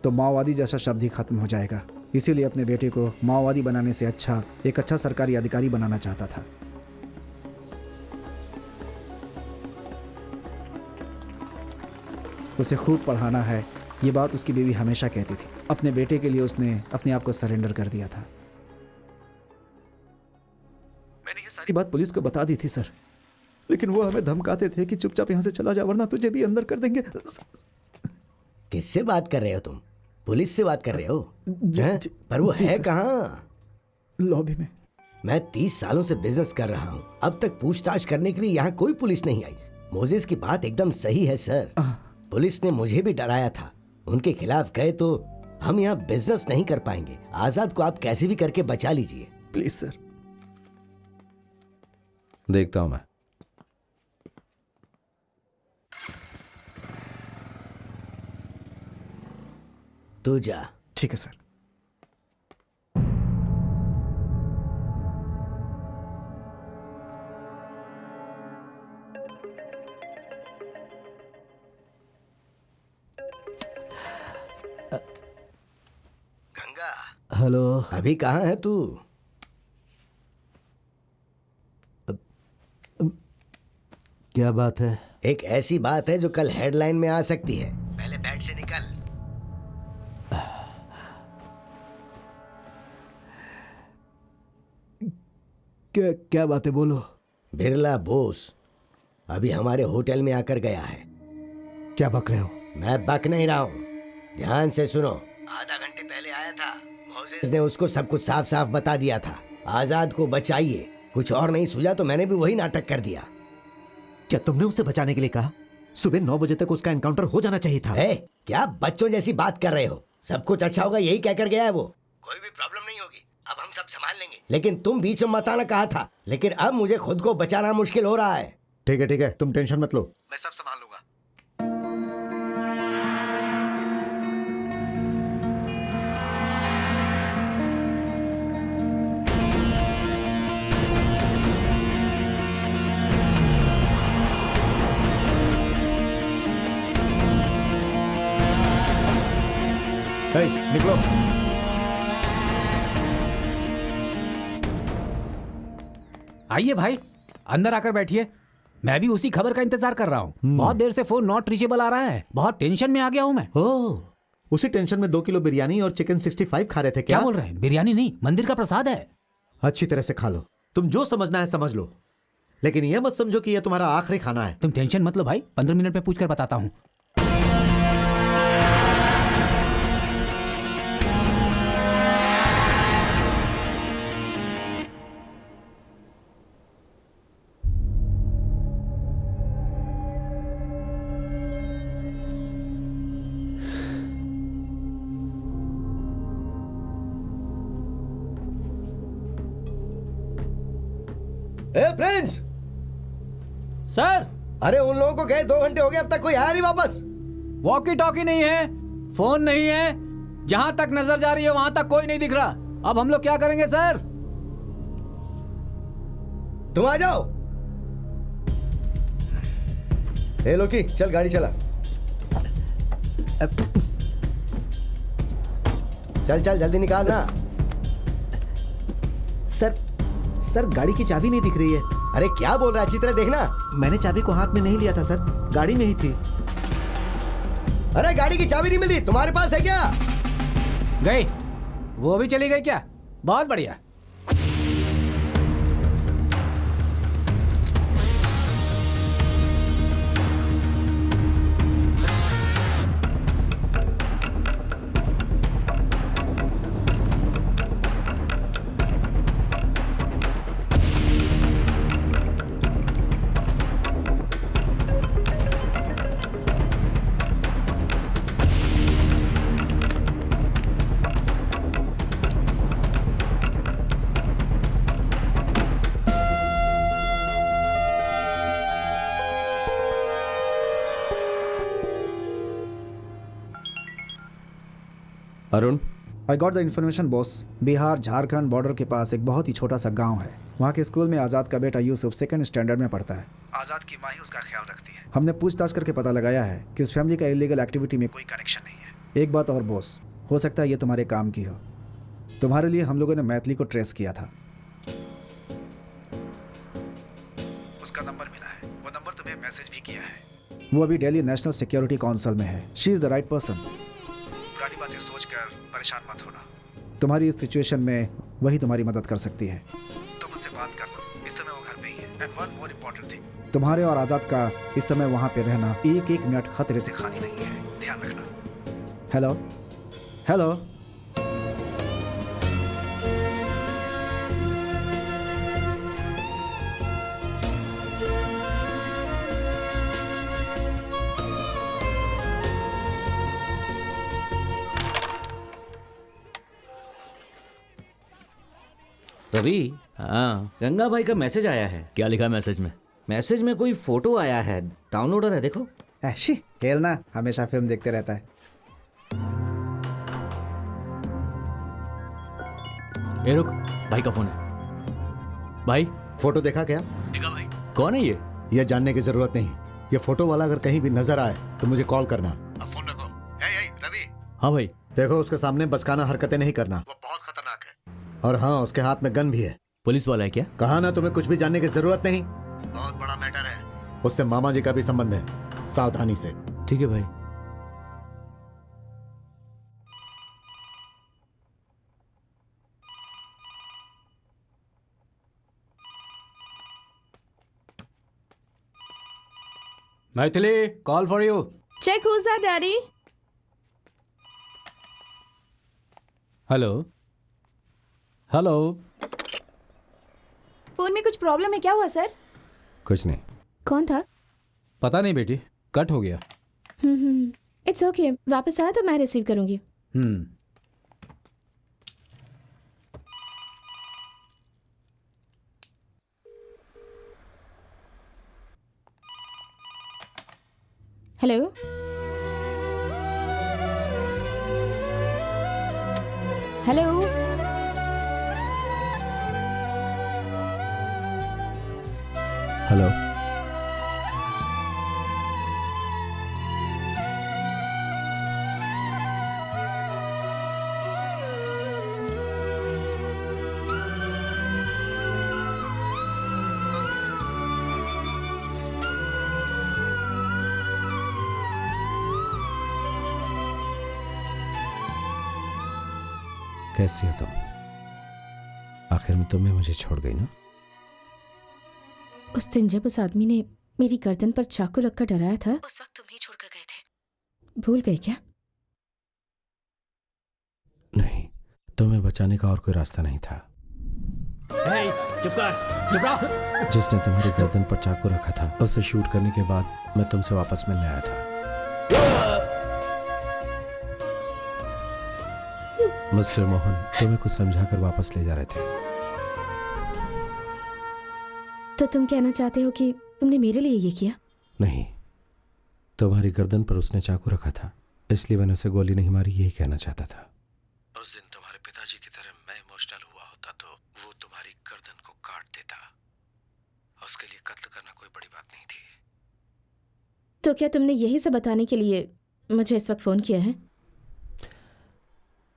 तो माओवादी जैसा शब्द ही खत्म हो जाएगा। इसीलिए अपने बेटे को माओवादी बनाने से अच्छा एक अच्छा सरकारी अधिकारी बनाना चाहता था। उसे खूब पढ़ाना है, ये बात उसकी बीवी हमेशा कहती थी। अपने बेटे के लिए उसने अपने आप को सरेंडर कर दिया था। मैंने ये सारी बात पुलिस को बता दी थी सर, लेकिन वो हमें धमकाते थे कि चुपचाप यहाँ से चला जा वरना तुझे भी अंदर कर देंगे। किससे बात कर रहे हो तुम? पुलिस से बात कर रहे हो? पर वो है कहाँ? लॉबी में। मैं 30 सालों से बिजनेस कर रहा हूँ, अब तक पूछताछ करने के लिए यहाँ कोई पुलिस नहीं आई। मोजेस की बात एकदम सही है सर। पुलिस ने मुझे भी डराया था। उनके खिलाफ गए तो हम यहाँ बिजनेस नहीं कर पाएंगे। आजाद को आप कैसे भी करके बचा लीजिए प्लीज सर। देखता हूं मैं। तू जा। ठीक है सर। गंगा। हेलो। अभी कहाँ है तू? क्या बात है? एक ऐसी बात है जो कल हेडलाइन में आ सकती है। पहले बेड से निकल। क्या बात है, बोलो। बिरला बोस अभी हमारे होटल में आकर गया है। क्या बक रहे हो? मैं बक नहीं रहा हूँ, ध्यान से सुनो। आधा घंटे पहले आया था। मोजेस ने उसको सब कुछ साफ साफ बता दिया था। आजाद को बचाइए। कुछ और नहीं सूझा तो मैंने भी वही नाटक कर दिया। क्या तुमने उसे बचाने के लिए कहा? सुबह 9 बजे तक उसका एनकाउंटर हो जाना चाहिए था। क्या बच्चों जैसी बात कर रहे हो? सब कुछ अच्छा होगा यही कहकर गया है वो। कोई भी प्रॉब्लम नहीं होगी, अब हम सब संभाल लेंगे। लेकिन तुम बीच में मत आना कहा था, लेकिन अब मुझे खुद को बचाना मुश्किल हो रहा है। ठीक है, तुम टेंशन मत लो, मैं सब संभाल लूंगा। निकलो। आइए भाई, अंदर आकर बैठिए। मैं भी उसी खबर का इंतजार कर रहा हूँ। बहुत देर से फोन नॉट रीचेबल आ रहा है। बहुत टेंशन में आ गया हूँ मैं। ओह, उसी टेंशन में 2 किलो बिरयानी और चिकन 65 खा रहे थे क्या बोल रहे हैं? बिरयानी नहीं, मंदिर का प्रसाद है। अच्छी तरह से खा लो। तुम जो समझना है समझ लो, लेकिन यह मत समझो कि यह तुम्हारा आखिरी खाना है। तुम टेंशन मत लो भाई, 15 मिनट में पूछ कर बताता हूँ। ए प्रिंस! सर! अरे उन लोगों को गए 2 घंटे हो गए, अब तक कोई आया नहीं वापस। वॉकी टॉकी नहीं है, फोन नहीं है, जहां तक नजर जा रही है वहां तक कोई नहीं दिख रहा। अब हम लोग क्या करेंगे सर? तुम आ जाओ। ए लोकी, चल गाड़ी चला। चल चल जल्दी निकाल ना। सर गाड़ी की चाबी नहीं दिख रही है। अरे क्या बोल रहा है, अच्छी तरह देखना। मैंने चाबी को हाथ में नहीं लिया था सर, गाड़ी में ही थी। अरे गाड़ी की चाबी नहीं मिली, तुम्हारे पास है क्या? गई, वो भी चली गई क्या? बहुत बढ़िया। Arun, I got the information boss. Bihar Jharkhand border के पास एक बहुत ही छोटा सा गांव है। वहाँ के स्कूल में आज़ाद का बेटा यूसुफ 2nd स्टैंडर्ड में पढ़ता है। आज़ाद की माँ ही उसका ख्याल रखती है। हमने पूछताछ करके पता लगाया है कि उस फैमिली का इलीगल एक्टिविटी में कोई कनेक्शन नहीं है। एक बात और बॉस, हो सकता है ये तुम्हारे काम की हो। तुम्हारे लिए हम लोगों ने मैथिली को ट्रेस किया था। उसका नंबर मिला है, वो नंबर तुम्हें मैसेज भी किया है। वो अभी दिल्ली नेशनल सिक्योरिटी काउंसिल में है। She is the right person. पुरानी बातें सोचकर परेशान मत होना। तुम्हारी इस सिचुएशन में वही तुम्हारी मदद कर सकती है। तुम उससे बात कर लो, इस समय वो घर पे ही है। And one more important thing, तुम्हारे और आज़ाद का इस समय वहाँ पे रहना 1-1 मिनट खतरे से खाली नहीं है, ध्यान रखना। Hello hello. रवि, हाँ, गंगा भाई का मैसेज आया है। क्या लिखा मैसेज में? मैसेज में कोई फोटो आया है, डाउनलोडर है, देखो। ऐशी खेलना हमेशा फिल्म देखते रहता है। ए रुक, भाई का फोन है। भाई फोटो देखा क्या? देखा भाई। कौन है ये? यह जानने की जरूरत नहीं। ये फोटो वाला अगर कहीं भी नजर आए तो मुझे कॉल करना। अब फोन रखो। रवि। हाँ भाई। देखो, उसके सामने बचकाना हरकतें नहीं करना, वो बहुत खतरनाक है। और हाँ, उसके हाथ में गन भी है। पुलिस वाला है क्या? कहा ना, तुम्हें कुछ भी जानने की जरूरत नहीं। बहुत बड़ा मैटर है। उससे मामा जी का भी संबंध है, सावधानी से। ठीक है भाई। Maithili, call for you. Check who's that, Daddy? Hello hello. Phone में कुछ प्रॉब्लम है, क्या हुआ सर? कुछ नहीं। कौन था? पता नहीं बेटी, कट हो गया। इट्स ओके, वापस आया तो मैं रिसीव करूंगी। हेलो। हेलो। हेलो। कैसी हो तुम? आखिर में तुम्हें मुझे छोड़ गई ना? उस दिन जब उस आदमी ने मेरी गर्दन पर चाकू रखकर डराया था, उस वक्त तुम ही छोड़कर गए थे। भूल गए क्या? नहीं, तुम्हें बचाने का और कोई रास्ता नहीं था। चुप कर, चुप रहो। जिसने तुम्हारी गर्दन पर चाकू रखा था, उसे शूट करने के बाद मैं तुमसे वापस मिलने आया था। मिस्टर मोहन तुम्हें कुछ समझाकर वापस ले जा रहे थे। तो तुम कहना चाहते हो कि तुमने मेरे लिए ये किया? नहीं, तुम्हारी गर्दन पर उसने चाकू रखा था, इसलिए मैंने उसे गोली नहीं मारी, यही कहना चाहता था। उस दिन तुम्हारे पिताजी की तरह मैं इमोशनल हुआ होता तो वो तुम्हारी गर्दन को काट देता। उसके लिए कत्ल करना कोई बड़ी बात नहीं थी। तो क्या तुमने यही सब बताने के लिए मुझे इस वक्त फोन किया है?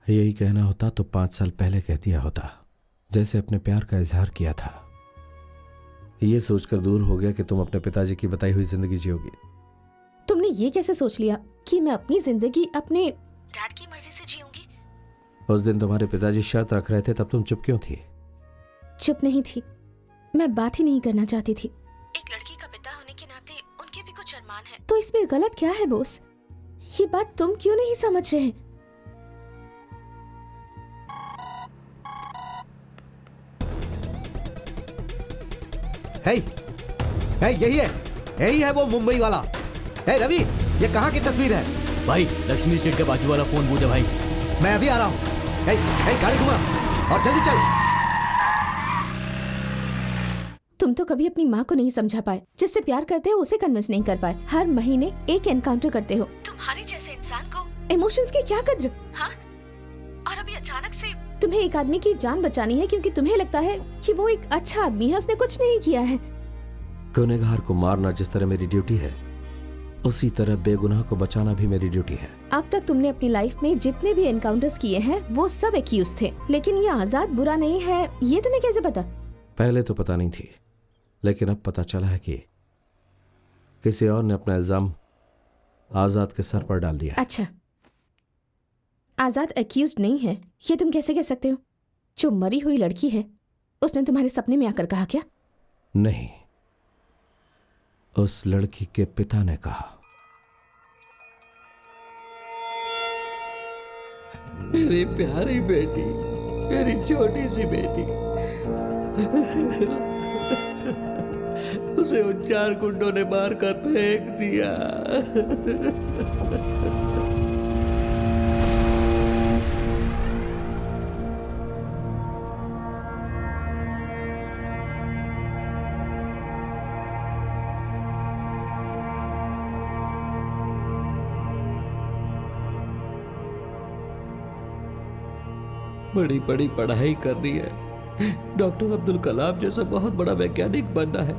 यही कहना होता तो 5 साल पहले कह दिया होता, जैसे अपने प्यार का इजहार किया था। ये सोचकर दूर हो गया कि तुम अपने पिताजी की बताई हुई जिंदगी जियोगी। तुमने ये कैसे सोच लिया कि मैं अपनी जिंदगी अपने डैड की मर्जी से जीऊंगी? उस दिन तुम्हारे पिताजी शर्त रख रहे थे, तब तुम चुप क्यों थी? चुप नहीं थी, मैं बात ही नहीं करना चाहती थी। एक लड़की का पिता होने के नाते उनके भी कुछ अरमान है। तो इसमें गलत क्या है बॉस? ये बात तुम क्यों नहीं समझ रहे? यही है वो मुंबई वाला। रवि, ये कहाँ की तस्वीर है? भाई, लक्ष्मी स्ट्रीट के बाजू वाला फोन बूथ है भाई। मैं अभी आ रहा हूँ। गाड़ी घुमा और जल्दी चल। तुम तो कभी अपनी माँ को नहीं समझा पाए। जिससे प्यार करते हो उसे कन्विंस नहीं कर पाए। हर महीने एक एनकाउंटर करते हो। तुम्हारे जैसे इंसान को इमोशंस की क्या कद्र? हाँ? और अभी अचानक से तुम्हें एक आदमी की जान बचानी है क्योंकि तुम्हें लगता है कि वो एक अच्छा आदमी है, उसने कुछ नहीं किया है। गुनहगार को मारना जिस तरह मेरी ड्यूटी है, उसी तरह बेगुनाह को बचाना भी मेरी ड्यूटी है। अब तक तुमने अपनी लाइफ में जितने भी एनकाउंटर्स किए हैं वो सब एक्यूज थे, लेकिन ये आजाद बुरा नहीं है, ये तुम्हें कैसे पता? पहले तो पता नहीं थी, लेकिन अब पता चला है कि किसी और ने अपना इल्जाम आजाद के सर पर डाल दिया। अच्छा, आजाद एक्यूज नहीं है, ये तुम कैसे कह सकते हो? जो मरी हुई लड़की है उसने तुम्हारे सपने में आकर कहा क्या? नहीं, उस लड़की के पिता ने कहा। मेरी प्यारी बेटी, मेरी छोटी सी बेटी, उसे उन 4 गुंडों ने मारकर फेंक दिया। बड़ी बड़ी पढ़ाई करनी है, डॉक्टर अब्दुल कलाम जैसा बहुत बड़ा वैज्ञानिक बनना है,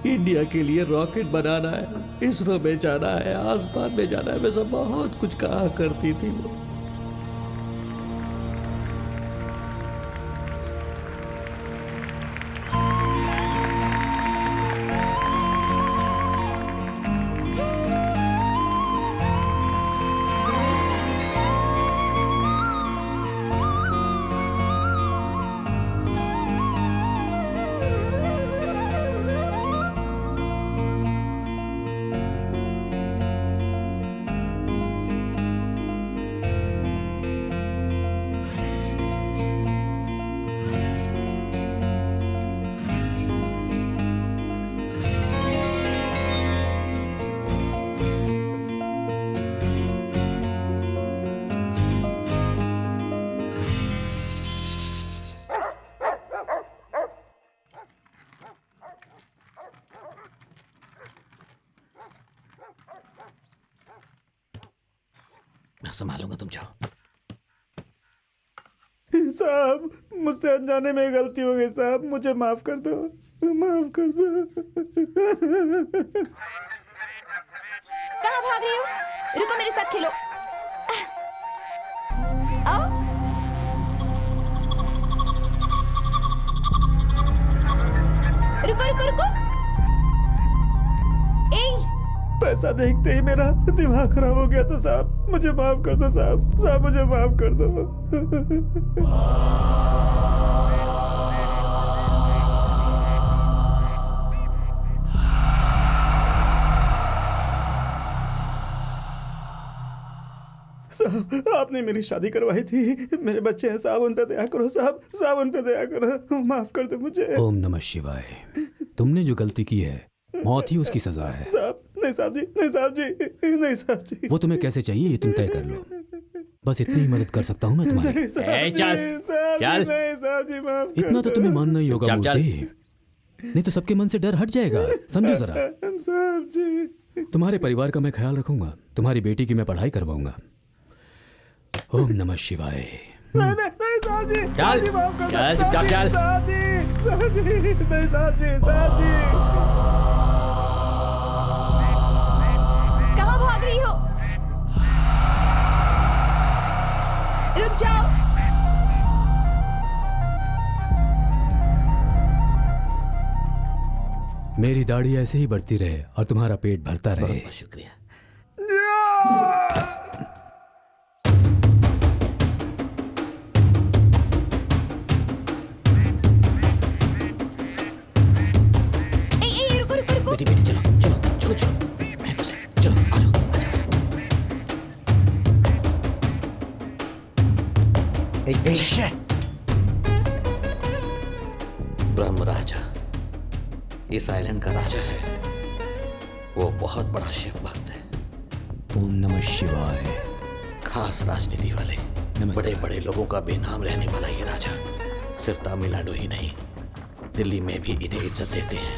इंडिया के लिए रॉकेट बनाना है, इसरो में जाना है, आसमान में जाना है, वैसा बहुत कुछ कहा करती थी वो। मैं संभालूंगा, तुम जाओ। साहब, मुझसे अनजाने में गलती हो गई साहब, मुझे माफ कर दो, माफ कर दो। कहाँ भाग रही हो? रुको, मेरे साथ खेलो। आओ। रुको रुको रुको। ऐसा देखते ही मेरा दिमाग खराब हो गया था साहब। मुझे माफ कर दो साहब, साहब मुझे माफ कर दो। साहब आपने मेरी शादी करवाई थी, मेरे बच्चे हैं साहब, उन पे दया करो साहब, साहब उन पे दया करो, माफ कर दो मुझे। ओम नमः शिवाय। तुमने जो गलती की है मौत ही उसकी सजा है। साहब नहीं साहब जी, नहीं साहब जी, नहीं साहब जी। वो तुम्हें कैसे चाहिए ये तुम तय कर लो, बस इतनी ही मदद कर सकता हूँ मैं तुम्हारी। चल नहीं साहब जी, माफ कर इतना तो दो। तुम्हें मानना ही होगा मूर्ति, नहीं तो सबके मन से डर हट जाएगा। समझो जरा। साहब जी। तुम्हारे परिवार का मैं ख्याल रखूंगा, तुम्हारी बेटी की मैं पढ़ाई करवाऊंगा। ओम नमः शिवाय। नहीं साहब जी, साहब जी माफ कर दो। चल चुपचाप चल। साहब जी, साहब जी, नहीं साहब जी, साहब जी। कहाँ भाग रही हो? रुक जाओ। मेरी दाढ़ी ऐसे ही बढ़ती रहे और तुम्हारा पेट भरता रहे। बहुत शुक्रिया। बेटी बेटी चलो चलो चलो चलो, मैं बस चलो आ जाओ आ जाओ। ब्रह्म राजा इस आइलैंड का राजा है, वो बहुत बड़ा शिव भक्त है। ओम नमः शिवाय। खास राजनीति वाले बड़े बड़े लोगों का बेनाम रहने वाला ये राजा सिर्फ तमिलनाडु ही नहीं, दिल्ली में भी इन्हें इज्जत देते हैं।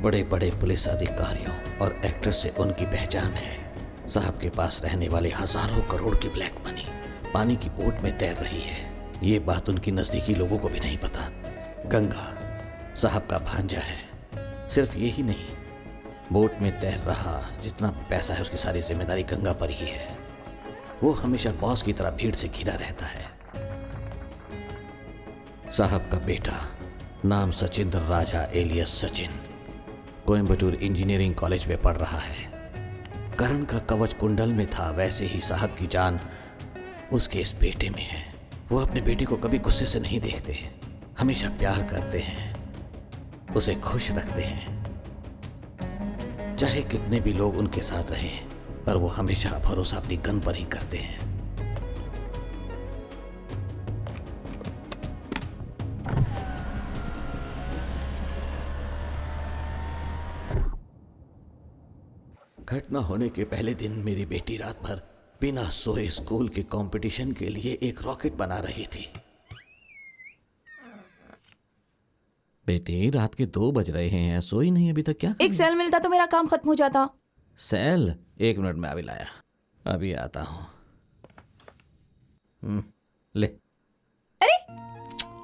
बड़े बड़े पुलिस अधिकारियों और एक्टर्स से उनकी पहचान है। साहब के पास रहने वाले हजारों करोड़ की ब्लैक मनी पानी की बोट में तैर रही है। ये बात उनकी नजदीकी लोगों को भी नहीं पता। गंगा साहब का भांजा है। सिर्फ ये ही नहीं, बोट में तैर रहा जितना पैसा है उसकी सारी जिम्मेदारी गंगा पर ही है। वो हमेशा बॉस की तरह भीड़ से घिरा रहता है। साहब का बेटा नाम Sachindra Raja alias Sachin Coimbatore engineering college में पढ़ रहा है। करण का कवच कुंडल में था, वैसे ही साहब की जान उसके इस बेटे में है। वो अपने बेटे को कभी गुस्से से नहीं देखते, हमेशा प्यार करते हैं, उसे खुश रखते हैं। चाहे कितने भी लोग उनके साथ रहें, पर वो हमेशा भरोसा अपनी गन पर ही करते हैं। घटना होने के पहले दिन मेरी बेटी रात भर बिना सोए स्कूल के कंपटीशन के लिए एक रॉकेट बना रही थी। बेटी रात के 2 बज रहे हैं, सोई नहीं अभी तक? क्या एक सेल मिलता तो मेरा काम खत्म हो जाता। सेल? 1 मिनट में अभी लाया, अभी आता हूं। ले। अरे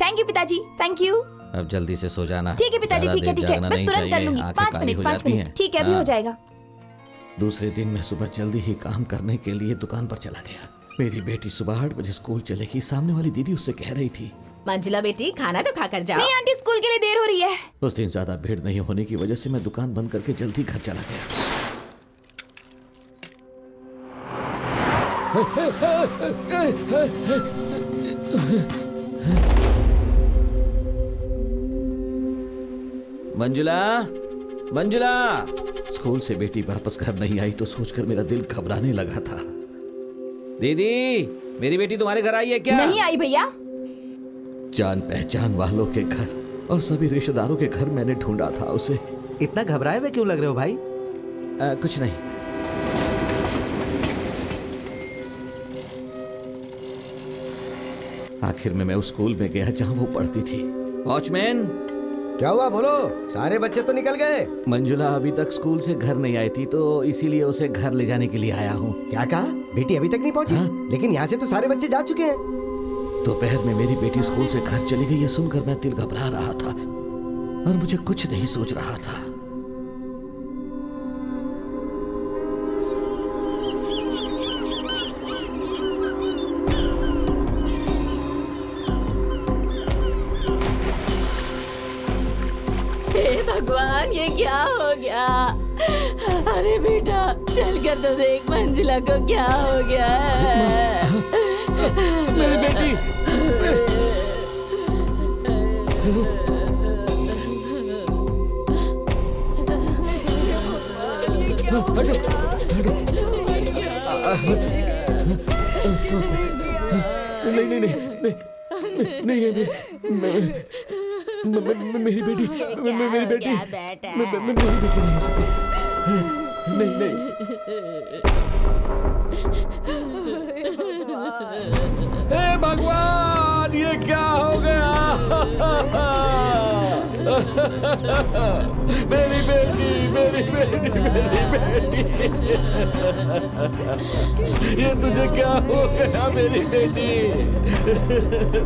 थैंक यू पिताजी, थैंक यू। अब जल्दी से सो जाना। ठीक है पिताजी, ठीक है ठीक है, बस तुरंत कर लूंगी। 5 मिनट। ठीक है अभी हो जाएगा। दूसरे दिन मैं सुबह जल्दी ही काम करने के लिए दुकान पर चला गया। मेरी बेटी सुबह 8 बजे स्कूल चलेगी। सामने वाली दीदी उससे कह रही थी, मंजुला बेटी खाना तो खा कर जाओ। नहीं आंटी, स्कूल के लिए देर हो रही है। उस दिन ज्यादा भीड़ नहीं होने की वजह से मैं दुकान बंद करके जल्दी घर चला गया। मंजुला, मंजुला। स्कूल से बेटी वापस घर नहीं आई तो सोचकर मेरा दिल घबराने लगा था। दीदी, मेरी बेटी तुम्हारे घर आई है क्या? नहीं आई भैया। जान पहचान वालों के घर और सभी रिश्तेदारों के घर मैंने ढूंढा था उसे। इतना घबराए हुए क्यों लग रहे हो भाई? कुछ नहीं। आखिर में मैं उस स्कूल में गया जहां वो पढ़ती थी। वॉचमैन। क्या हुआ बोलो? सारे बच्चे तो निकल गए। मंजुला अभी तक स्कूल से घर नहीं आई थी तो इसीलिए उसे घर ले जाने के लिए आया हूँ। क्या कहा? बेटी अभी तक नहीं पहुंची? हाँ? लेकिन यहाँ से तो सारे बच्चे जा चुके हैं। दोपहर में मेरी बेटी स्कूल से घर चली गई, ये सुनकर मैं दिल घबरा रहा था और मुझे कुछ नहीं सोच रहा था। हे भगवान, ये क्या हो गया? अरे बेटा चल कर तो देख मंजुला को क्या हो गया है। मेरी बेटी। नहीं नहीं नहीं नहीं मेरी बेटी, मेरी बेटी, नहीं नहीं। हे भगवान, ये क्या हो गया? मेरी बेटी, मेरी बेटी, मेरी बेटी, ये तुझे क्या हो गया मेरी बेटी?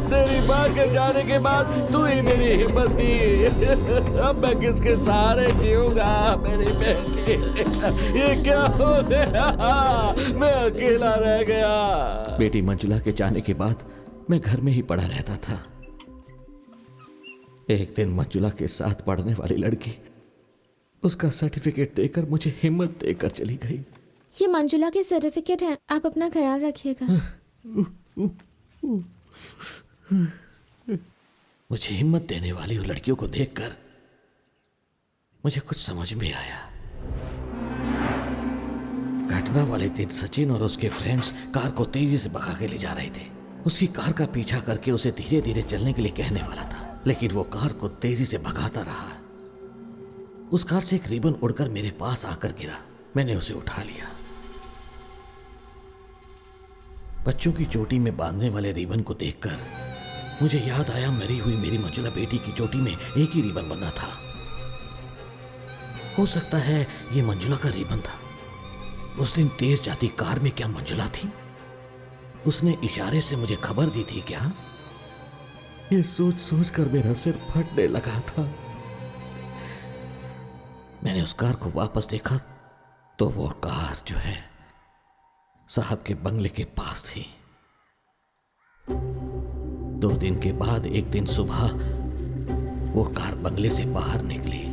तेरी माँ के जाने के बाद तू ही मेरी हिम्मत दी। अब मैं किसके सहारे जीऊंगा मेरी बेटी? ये क्या हो गया? मैं अकेला रह गया। बेटी मंजुला के जाने के बाद मैं घर में ही पड़ा रहता था। एक दिन मंजुला के साथ पढ़ने वाली लड़की उसका सर्टिफिकेट देकर मुझे हिम्मत देकर चली गई। ये मंजुला के सर्टिफिकेट हैं, आप अपना ख्याल रखिएगा। मुझे हिम्मत देने वाली उन लड़कियों को देखकर मुझे कुछ समझ में आया। घटना वाले दिन सचिन और उसके फ्रेंड्स कार को तेजी से भगा के ले जा रहे थे। उसकी कार का पीछा करके उसे धीरे धीरे चलने के लिए कहने वाला था, लेकिन वो कार को तेजी से भगाता रहा। उस कार से एक रिबन उड़कर मेरे पास आकर गिरा। मैंने उसे उठा लिया। बच्चों की चोटी में बांधने वाले रिबन को देखकर मुझे याद आया मरी हुई मेरी मंजुला बेटी की चोटी में एक ही रिबन बंधा था। हो सकता है ये मंजुला का रिबन था। उस दिन तेज जाती कार में क्या मंजुला थी? उसने इशारे से मुझे खबर दी थी क्या? ये सोच सोच कर मेरा सिर फटने लगा था। मैंने उस कार को वापस देखा तो वो कार जो है साहब के बंगले के पास थी। 2 दिन के बाद एक दिन सुबह वो कार बंगले से बाहर निकली।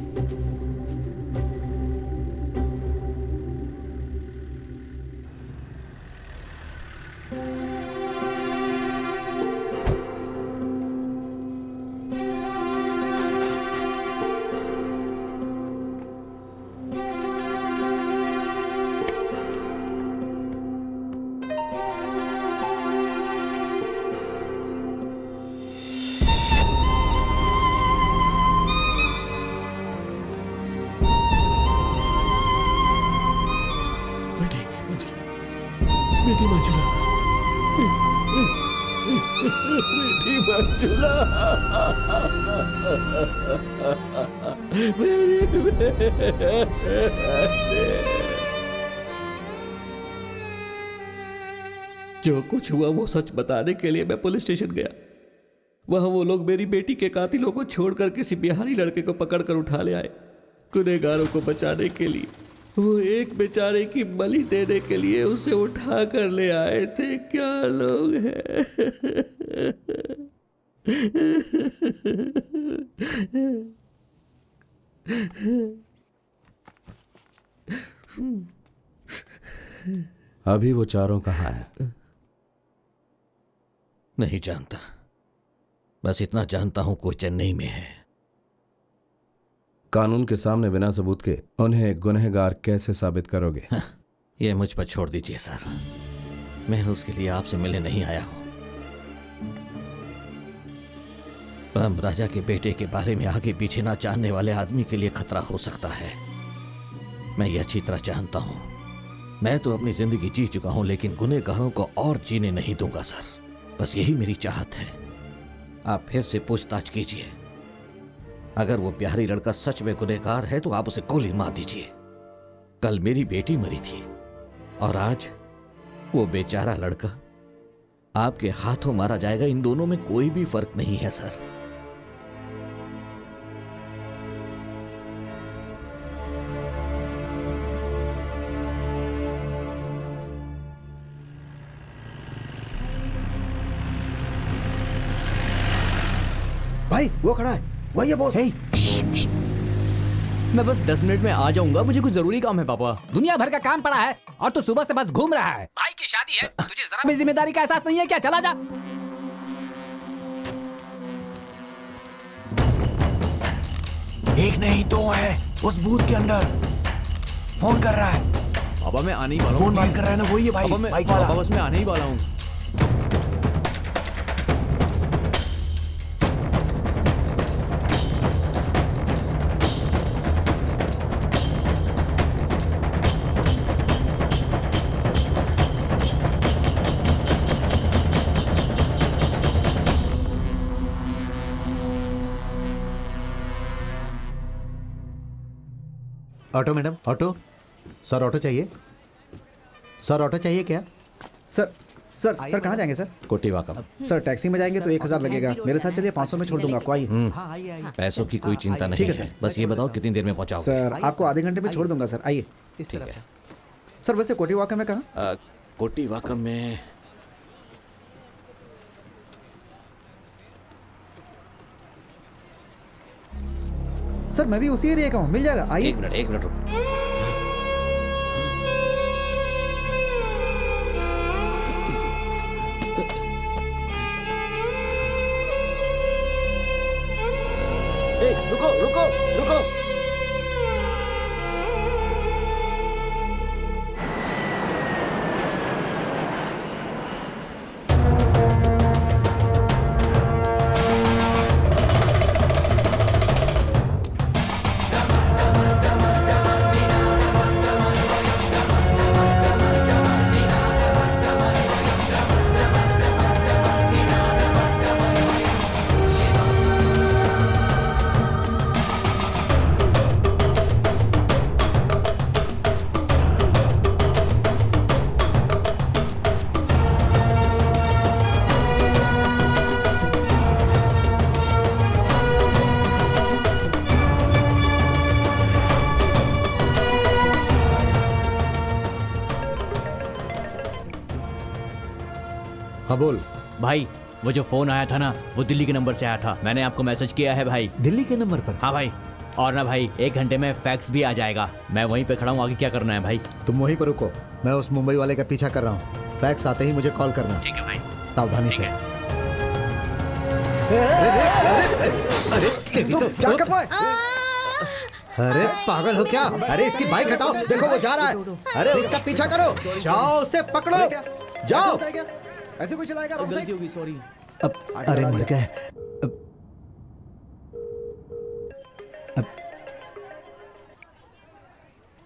बेटी मंजुला, बेटी मंजुला, मेरी जो कुछ हुआ वो सच बताने के लिए मैं पुलिस स्टेशन गया। वहां वो लोग मेरी बेटी के कातिलों को छोड़कर किसी बिहारी लड़के को पकड़कर उठा ले आए। गुनहगारों को बचाने के लिए वो एक बेचारे की बलि देने के लिए उसे उठा कर ले आए थे। क्या लोग हैं। अभी वो चारों कहाँ हैं? नहीं जानता, बस इतना जानता हूं कोई चेन्नई में है। कानून के सामने बिना सबूत के उन्हें गुनहगार कैसे साबित करोगे? ये मुझ पर छोड़ दीजिए सर, मैं उसके लिए आपसे मिलने नहीं आया हूं। राम राजा के बेटे के बारे में आगे पीछे ना जानने वाले आदमी के लिए खतरा हो सकता है। मैं ये अच्छी तरह जानता हूं। मैं तो अपनी जिंदगी जी चुका हूं, लेकिन गुनहगारों को और जीने नहीं दूंगा सर। बस यही मेरी चाहत है। आप फिर से पूछताछ कीजिए। अगर वो बिहारी लड़का सच में गुनहगार है तो आप उसे गोली मार दीजिए। कल मेरी बेटी मरी थी और आज वो बेचारा लड़का आपके हाथों मारा जाएगा। इन दोनों में कोई भी फर्क नहीं है सर। भाई वो खड़ा है, वही है बॉस। मैं बस 10 मिनट में आ जाऊंगा, मुझे कुछ जरूरी काम है पापा। दुनिया भर का काम पड़ा है और तू सुबह से बस घूम रहा है। भाई की शादी है, तुझे जरा भी जिम्मेदारी का एहसास नहीं है क्या? चला जा। एक नहीं दो है उस बूथ के अंदर। फोन कर रहा है। पापा मैं आने ही वाला हूँ। फोन बात कर रहा है ना, वही है भाई। पापा बस मैं आने ही वाला हूँ। Auto madam, auto. Sir auto चाहिए? सर ऑटो चाहिए क्या? सर सर सर कहाँ जाएंगे सर? कोटीवाकम। सर टैक्सी में जाएंगे तो 1000 लगेगा। मेरे साथ चलिए, 500 में छोड़ दूंगा आपको। आइए। पैसों की कोई चिंता नहीं ठीक है है, सर। बस ये बताओ कितनी देर में पहुंचाओगे? सर आपको आधे घंटे में छोड़ दूंगा सर। आइए। ठीक है। सर वैसे कोटीवाकम में कहाँ? कोटीवाकम में सर मैं भी उसी एरिया का हूँ, मिल जाएगा। आइए। एक मिनट रुको। रुको रुको रुको। हाँ बोल भाई वो जो फोन आया था ना, वो दिल्ली के नंबर से आया था। मैंने आपको मैसेज किया है भाई। दिल्ली के नंबर पर? हाँ भाई। और ना भाई 1 घंटे में फैक्स भी आ जाएगा। मैं वहीं पे खड़ा हूँ, आगे क्या करना है भाई? तुम वहीं पर रुको, मैं उस मुंबई वाले का पीछा कर रहा हूँ। फैक्स आते ही मुझे कॉल करना। ठीक है भाई। सावधानी से। क्या कर रहा है? अरे पागल हो क्या? अरे इसकी बाइक हटाओ, देखो वो जा रहा है। अरे उसका पीछा करो, जाओ उसे पकड़ो, जाओ। ऐसे कोई चलाएगा? गलती होगी, सॉरी। अरे मर गए।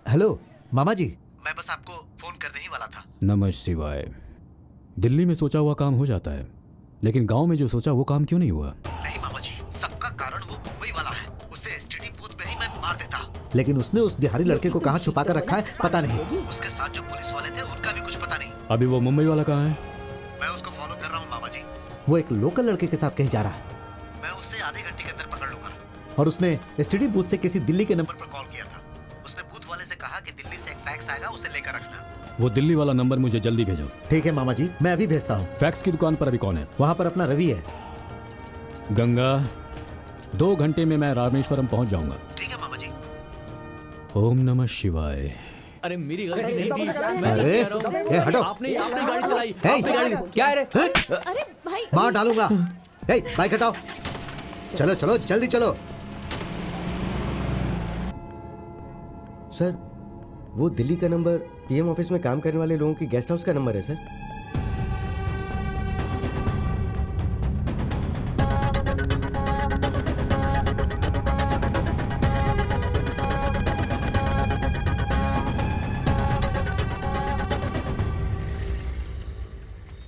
हेलो मामा जी, मैं बस आपको फोन करने ही वाला था। नमः शिवाय। दिल्ली में सोचा हुआ काम हो जाता है, लेकिन गांव में जो सोचा वो काम क्यों नहीं हुआ? नहीं मामा जी, सबका कारण वो मुंबई वाला है। उसे एसटीडी बूथ में ही मैं मार देता, लेकिन उसने उस बिहारी लड़के को कहाँ छुपा कर रखा है पता नहीं। उसके साथ जो पुलिस वाले थे उनका भी कुछ पता नहीं। अभी वो मुंबई वाला कहाँ है? मैं उसको फॉलो कर रहा हूँ मामा जी। वो एक लोकल लड़के के साथ कहीं जा रहा है। मैं उसे आधे घंटे के अंदर पकड़ लूंगा। और उसने एसटीडी बूथ से किसी दिल्ली के नंबर पर कॉल किया था। उसने बूथ वाले से कहा कि दिल्ली से एक फैक्स आएगा, उसे लेकर रखना। वो दिल्ली वाला नंबर मुझे जल्दी भेजो। ठीक है मामा जी, मैं अभी भेजता हूँ। फैक्स की दुकान पर अभी कौन है? वहाँ पर अपना रवि है। गंगा, 2 घंटे में मैं रामेश्वरम पहुंच जाऊंगा। ठीक है मामा जी। ओम नमः शिवाय। अरे मेरी गलती नहीं थी। मैं अरे, सच कह रहा हूँ। ए, हटो। आपने गाड़ी चलाई। हे, आपने गाड़ी क्या है रे? अरे भाई मार डालूंगा। हे, बाइक हटाओ। चलो चलो जल्दी चलो। सर वो दिल्ली का नंबर पीएम ऑफिस में काम करने वाले लोगों की गेस्ट हाउस का नंबर है सर।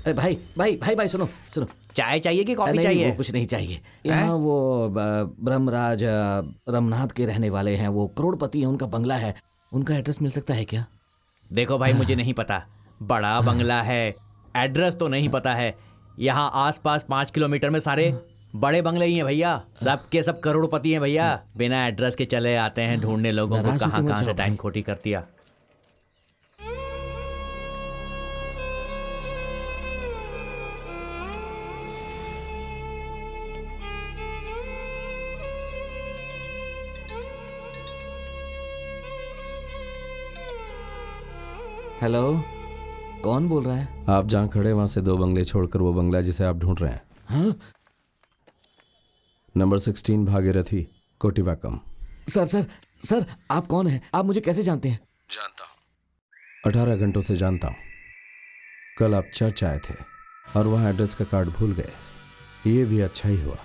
अरे भाई भाई भाई भाई सुनो सुनो। चाय चाहिए कि कॉफी नहीं, चाहिए? वो कुछ नहीं चाहिए। यहाँ वो ब्रह्मराज रमनाथ के रहने वाले हैं, वो करोड़पति हैं, उनका बंगला है। उनका एड्रेस मिल सकता है क्या? देखो भाई मुझे नहीं पता। बड़ा बंगला है, एड्रेस तो नहीं पता है। यहाँ आसपास 5 किलोमीटर में सारे बड़े बंगले ही हैं भैया। सब के सब करोड़पति हैं भैया। बिना एड्रेस के चले आते हैं ढूंढने लोगों को, नाराज कहाँ मत कहाँ से जाओ टाइम भाई। खोटी कर दिया। हेलो, कौन बोल रहा है? आप जहाँ खड़े वहां से 2 बंगले छोड़कर वो बंगला जिसे आप ढूंढ रहे हैं। हाँ? नंबर 16 भागीरथी, कोटिवाकम। सर, आप कौन हैं? आप मुझे कैसे जानते हैं? जानता हूँ, 18 घंटों से जानता हूँ। कल आप चर्च आए थे और वहाँ एड्रेस का कार्ड भूल गए। ये भी अच्छा ही हुआ।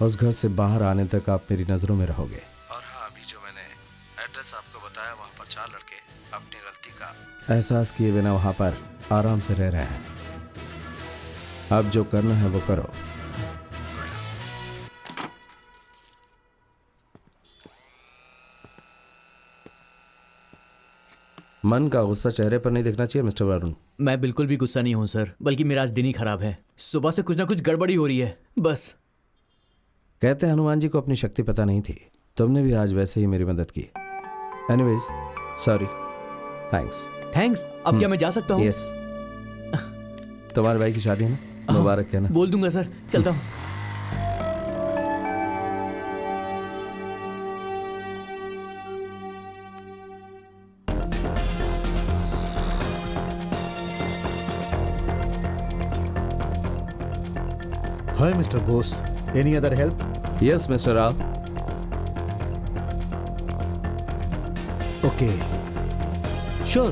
उस घर से बाहर आने तक आप मेरी नज़रों में रहोगे। और हाँ, अभी जो मैंने एड्रेस आपको बताया, वहाँ पर 4 लड़के अपनी गलती का एहसास किए बिना वहाँ पर आराम से रह रहे हैं। अब जो करना है वो करो। मन का गुस्सा चेहरे पर नहीं दिखना चाहिए मिस्टर वरुण। मैं बिल्कुल भी गुस्सा नहीं हूँ सर, बल्कि मेरा आज दिन ही खराब है। सुबह से कुछ ना कुछ गड़बड़ी हो रही है बस। कहते हैं हनुमान जी को अपनी शक्ति पता नहीं थी। तुमने भी आज वैसे ही मेरी मदद की। Anyways, sorry, thanks. अब क्या मैं जा सकता हूँ? यस। तुम्हारे भाई की शादी है ना, मुबारक कहना। बोल दूंगा सर, चलता हूँ। Hi, Mr. Bose. Any other help? Yes, Mr. Rao. Okay. Sure.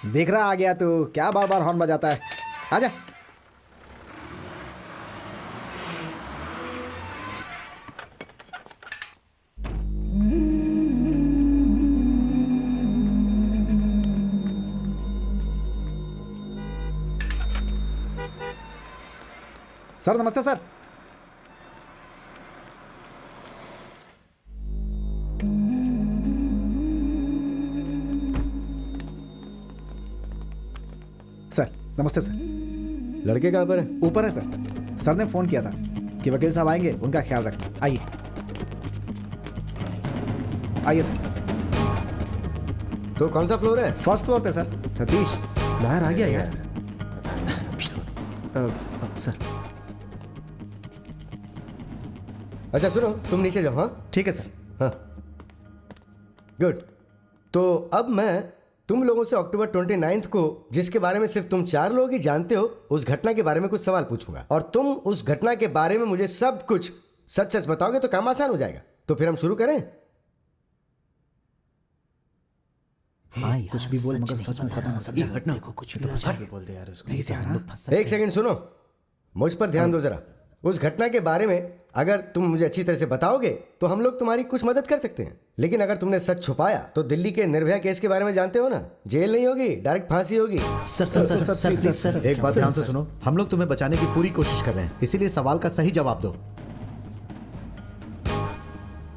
देख रहा आ गया तू, क्या बार बार हॉर्न बजाता है? आजा। सर नमस्ते सर। सर नमस्ते सर। लड़के कहाँ पर है? ऊपर है सर। सर ने फोन किया था कि वकील साहब आएंगे, उनका ख्याल रखना। आइए सर। तो कौन सा फ्लोर है? फर्स्ट फ्लोर पे सर। सतीश बाहर आ गया यार। सर अच्छा सुनो, तुम नीचे जाओ। हाँ ठीक है सर। हाँ गुड। तो अब मैं तुम लोगों से अक्टूबर 29 को, जिसके बारे में सिर्फ तुम 4 लोग ही जानते हो, उस घटना के बारे में कुछ सवाल पूछूंगा और तुम उस घटना के बारे में मुझे सब कुछ सच सच बताओगे तो काम आसान हो जाएगा। तो फिर हम शुरू करें? हाँ कुछ भी बोल, मगर सच में पता ना सब घटना को कुछ भी तो बोल दे यार उसको। नहीं से यार, एक सेकंड सुनो, मुझ पर ध्यान दो जरा। उस घटना के बारे में अगर तुम मुझे अच्छी तरह से बताओगे तो हम लोग तुम्हारी कुछ मदद कर सकते हैं। लेकिन अगर तुमने सच छुपाया तो दिल्ली के निर्भया केस के बारे में जानते हो ना, जेल नहीं होगी, डायरेक्ट फांसी होगी। सर, एक बात ध्यान से सुनो। हम लोग तुम्हें बचाने की पूरी कोशिश कर रहे हैं, इसीलिए सवाल का सही जवाब दो।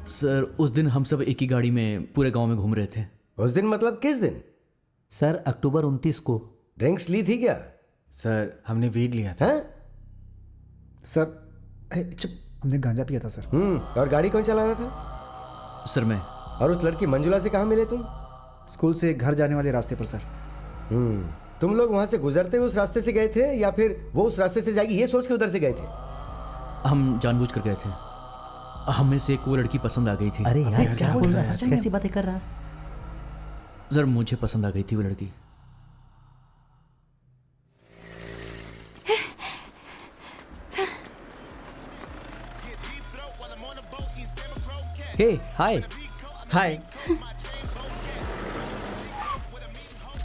सर उस दिन हम सब एक ही गाड़ी में पूरे गांव में घूम रहे थे। उस दिन मतलब किस दिन? सर अक्टूबर 29 को। ड्रिंक्स ली थी क्या? सर हमने वीड लिया था। सर चुप, हमने गांजा पिया था सर। और गाड़ी कौन चला रहा था? सर मैं। और उस लड़की मंजुला से कहाँ मिले तुम? स्कूल से घर जाने वाले रास्ते पर सर। तुम लोग वहां से गुजरते हुए उस रास्ते से गए थे या फिर वो उस रास्ते से जाएगी ये सोच के उधर से गए थे? हम जानबूझ कर गए थे। हमें से एक वो लड़की पसंद आ गई थी। अरे यार क्या बोल रहा है, कैसी बातें कर रहा है? सर मुझे पसंद आ गई थी वो लड़की। हे हाय हाय।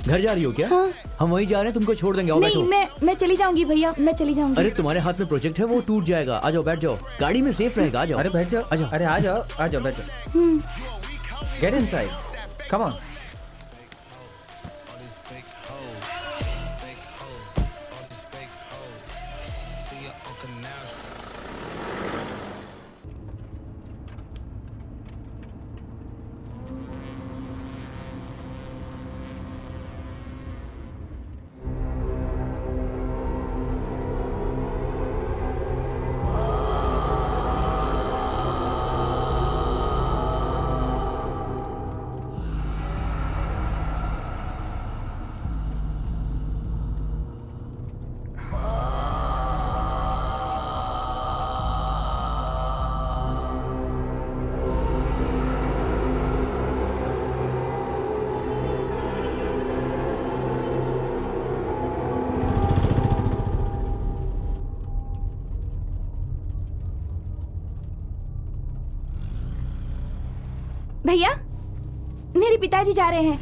घर जा रही हो क्या? हाँ। हम वहीं जा रहे हैं, तुमको छोड़ देंगे। आओ नहीं, बैठो। मैं चली जाऊंगी भैया, मैं चली जाऊंगी। अरे तुम्हारे हाथ में प्रोजेक्ट है, वो टूट जाएगा। आ जाओ, बैठ जाओ, गाड़ी में सेफ रहेगा। आ जाओ। अरे बैठ जाओ। आ जाओ। अरे आ जाओ बैठ जाओ। Get inside, come on. भैया, मेरे पिताजी जा रहे हैं।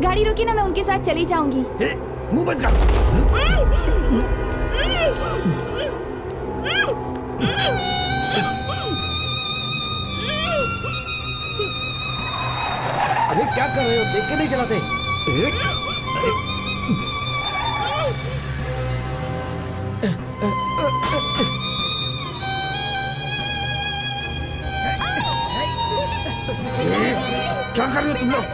गाड़ी रोकी ना, मैं उनके साथ चली जाऊंगी। मुंह बंद कर। अरे क्या कर रहे हो? देख के नहीं चलाते? क्या कर रहे हो तुम लोग?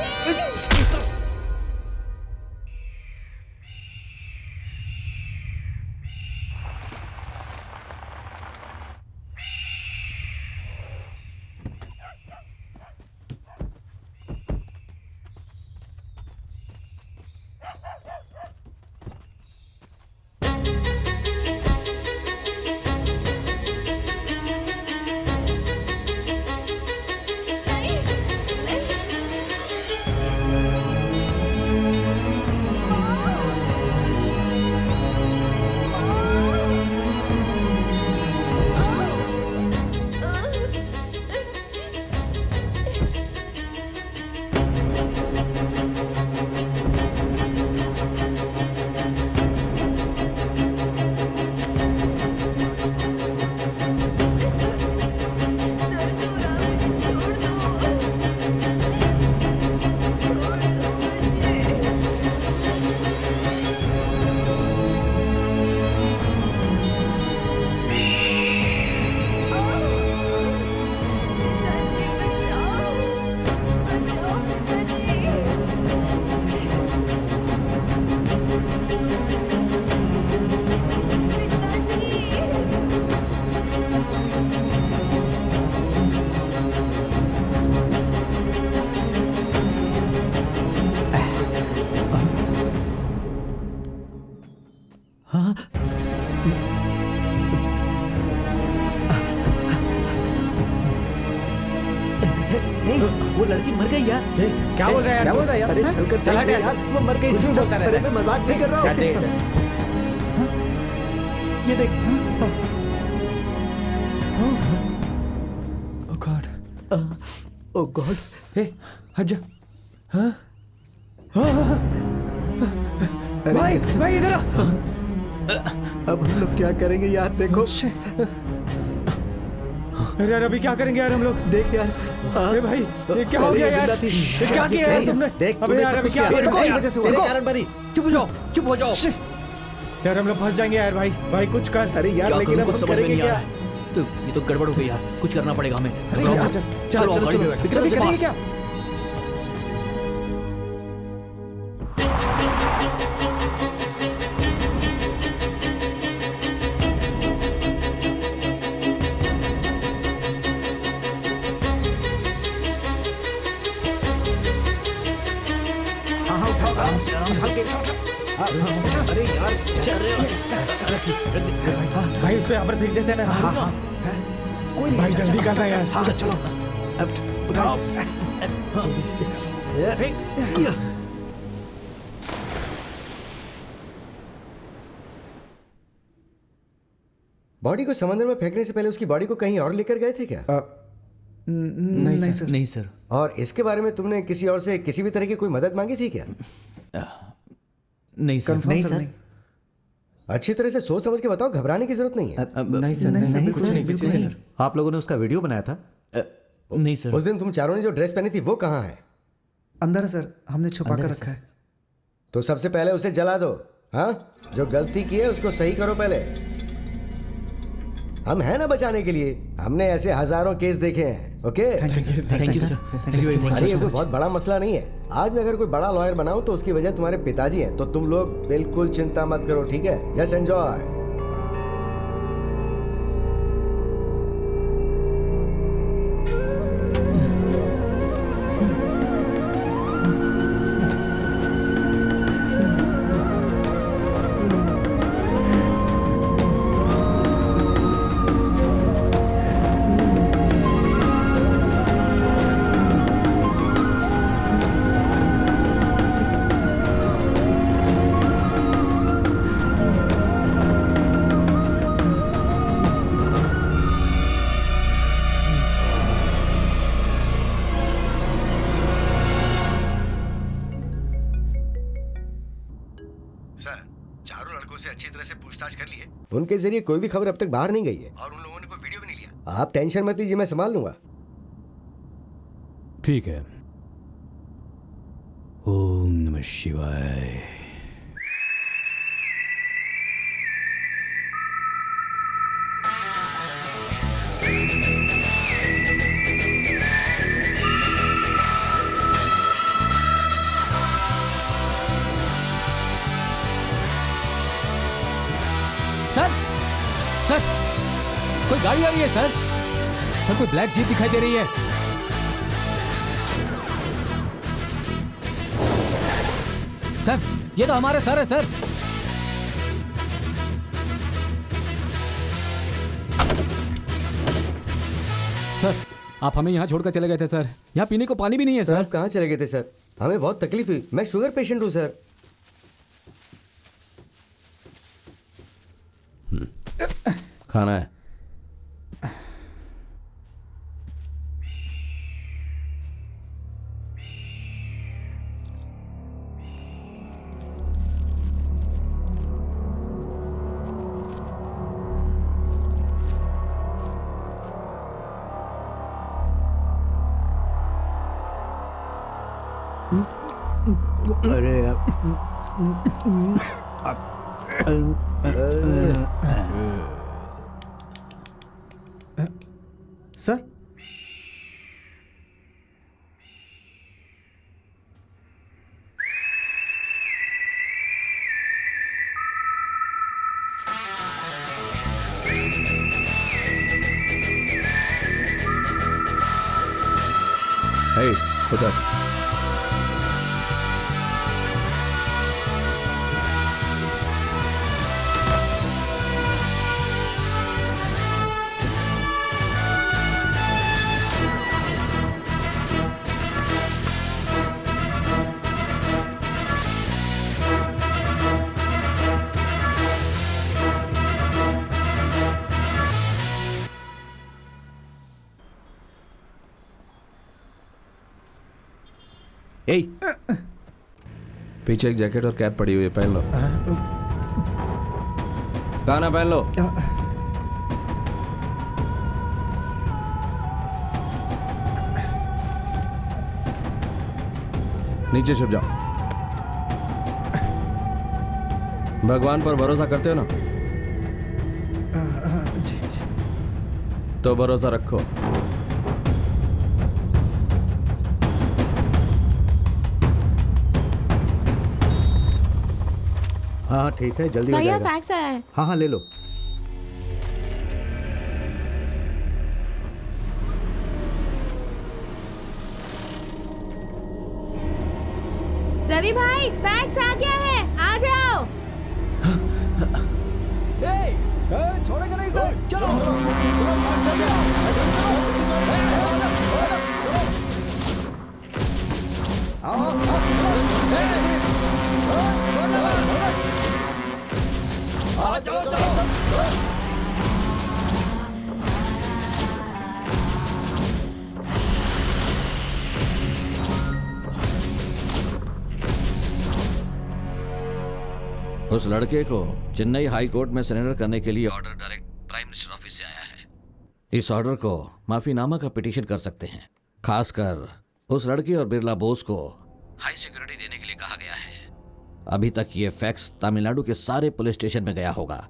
वो लड़की मर गई यार। क्या बोल रहा है यार? क्या बोल रहा है यार? अरे चलकर चला देख गया यार, वो मर गई। कुछ भी बोलता रहता है। मैं मजाक नहीं कर रहा हूँ। ये देख। ओह गॉड, ओह गॉड। हे हट जा। हाँ भाई भाई इधर आ। अब हम लोग क्या करेंगे यार? देखो। अरे यार अभी क्या करेंगे यार हम लोग? देख यार। अरे भाई ये क्या हो गया यार? ये क्या किया यार तुमने? देख अबे यार अभी क्या? तेरी वजह से हुआ। तेरे कारण बनी। चुप हो जाओ, चुप हो जाओ। यार हम लोग फंस जाएंगे यार। भाई भाई कुछ कर। अरे यार लेकिन अब हम करेंगे क्या? तो ये तो गड़बड़ हो गई यार, कुछ करना पड़ेगा हमें। चलो गाड़ी में बैठो। चलो करेंगे क्या? अरे यार भाई उसको यहाँ पर फेंक देते हैं ना। हाँ हाँ कोई नहीं भाई जल्दी करना यार। हाँ चलो अब उठाओ। बॉडी को समंदर में फेंकने से पहले उसकी बॉडी को कहीं और लेकर गए थे क्या? नहीं सर। नहीं सर। और इसके बारे में तुमने किसी और से किसी भी तरह की कोई मदद मांगी थी क्या? नहीं सर। नहीं सर। अच्छी तरह से सोच समझ के बताओ, घबराने की जरूरत नहीं है। नहीं सर, नहीं कुछ नहीं, बिल्कुल नहीं सर। आप लोगों ने उसका वीडियो बनाया था? नहीं सर। उस दिन तुम चारों ने जो ड्रेस पहनी थी वो कहाँ है? अंदर है सर, हमने छुपा कर रखा है। तो सबसे पहले उसे जला दो। हाँ, जो गलती की है उसको सही करो पहले। हम हैं ना बचाने के लिए। हमने ऐसे हजारों केस देखे हैं। Okay, thank you sir. Thank you very much. अरे ये कोई बहुत बड़ा मसला नहीं है। आज मैं अगर कोई बड़ा लॉयर बनाऊं तो उसकी वजह तुम्हारे पिताजी हैं। तो तुम लोग बिल्कुल चिंता मत करो, ठीक है? Just enjoy. सर, चारों लड़कों से अच्छी तरह से पूछताछ कर लिए। उनके जरिए कोई भी खबर अब तक बाहर नहीं गई है और उन लोगों ने कोई वीडियो भी नहीं लिया। आप टेंशन मत लीजिए, मैं संभाल लूंगा। ठीक है। ओम नमः शिवाय। सर, सर, कोई गाड़ी आ रही है सर। सर, कोई ब्लैक जीप दिखाई दे रही है। सर, ये तो हमारे सर है सर। सर, आप हमें यहाँ छोड़कर चले गए थे सर। यहाँ पीने को पानी भी नहीं है सर। आप कहाँ चले गए थे सर? हमें बहुत तकलीफ हुई। मैं शुगर पेशेंट हूँ सर। खाना है। अरे सर, हे, उधर। ए, पीछे एक जैकेट और कैप पड़ी हुई है, पहन लो। गाना पहन लो। नीचे छुप जाओ। भगवान पर भरोसा करते हो ना? जी। तो भरोसा रखो। हाँ ठीक है, जल्दी हो भैया जाएगा। फैक्स आया है। हाँ हाँ, ले लो। रवि भाई, फैक्स आ गया है, आ जाओ। छोड़ेगा नहीं सर। चलो उस लड़के को चेन्नई हाई कोर्ट में सरेंडर करने के लिए order direct prime minister office से आया है। इस ऑर्डर को माफीनामा का पिटीशन कर सकते हैं। खासकर उस लड़के और बिरला बोस को हाई सिक्योरिटी देने के लिए कहा गया है। अभी तक ये फैक्स तमिलनाडु के सारे पुलिस स्टेशन में गया होगा।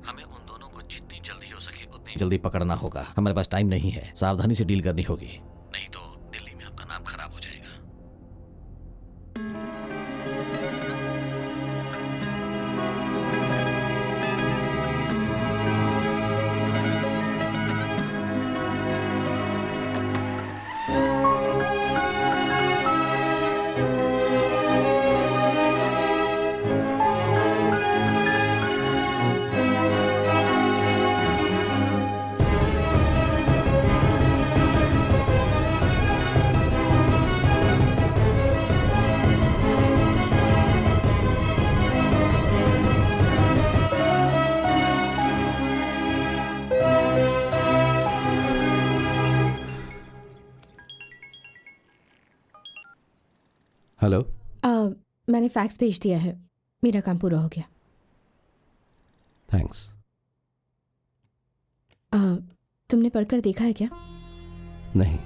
हमें उन दोनों को जितनी जल्दी हो सके उतनी जल्दी पकड़ना होगा। हमारे पास टाइम नहीं है, सावधानी से डील करनी होगी, नहीं तो दिल्ली में आपका नाम खराब हो जाएगा। हेलो। मैंने फैक्स भेज दिया है। मेरा काम पूरा हो गया। थैंक्स। तुमने पढ़कर देखा है क्या? नहीं,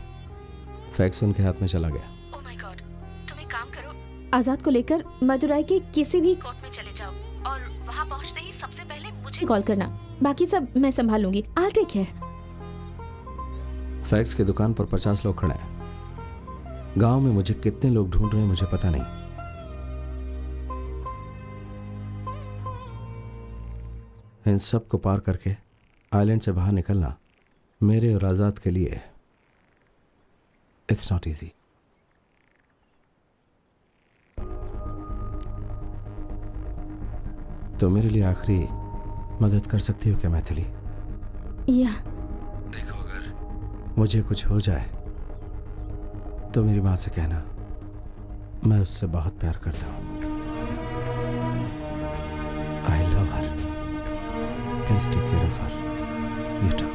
फैक्स उनके हाथ में चला गया। ओह माय गॉड, तुम एक काम करो, आजाद को लेकर मदुराई के किसी भी कोर्ट में चले जाओ और वहां पहुंचते ही सबसे पहले मुझे कॉल करना। बाकी सब मैं संभाल लूंगी। I take care. फैक्स की दुकान पर 50 लोग खड़े हैं। गांव में मुझे कितने लोग ढूंढ रहे हैं मुझे पता नहीं। इन सब को पार करके आइलैंड से बाहर निकलना मेरे और आजाद के लिए इट्स नॉट इजी। तो मेरे लिए आखिरी मदद कर सकती हो क्या मैथिली? या देखो, अगर मुझे कुछ हो जाए तो मेरी माँ से कहना मैं उससे बहुत प्यार करता हूँ। I love her. Please take care of her. You too.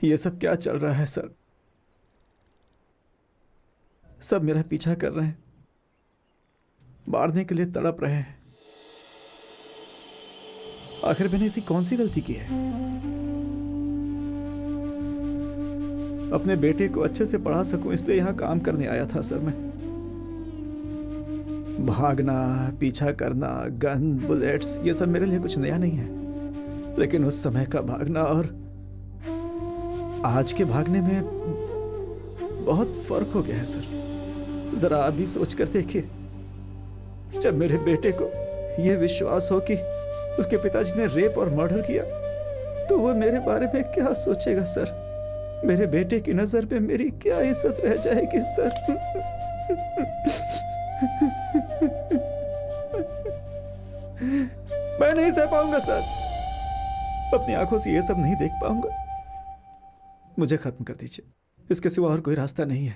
ये सब क्या चल रहा है सर? सब मेरा पीछा कर रहे हैं, मारने के लिए तड़प रहे हैं। आखिर मैंने ऐसी कौन सी गलती की है? अपने बेटे को अच्छे से पढ़ा सकूं इसलिए यहां काम करने आया था सर मैं। भागना, पीछा करना, गन, बुलेट्स, ये सब मेरे लिए कुछ नया नहीं है। लेकिन उस समय का भागना और आज के भागने में बहुत फर्क हो गया है सर। जरा आप भी सोच कर देखिए, जब मेरे बेटे को यह विश्वास हो कि उसके पिताजी ने रेप और मर्डर किया तो वो मेरे बारे में क्या सोचेगा सर? मेरे बेटे की नजर में मेरी क्या इज्जत रह जाएगी सर? मैं नहीं सह पाऊंगा सर, अपनी आंखों से ये सब नहीं देख पाऊंगा। मुझे खत्म कर दीजिए, इसके सिवा और कोई रास्ता नहीं है।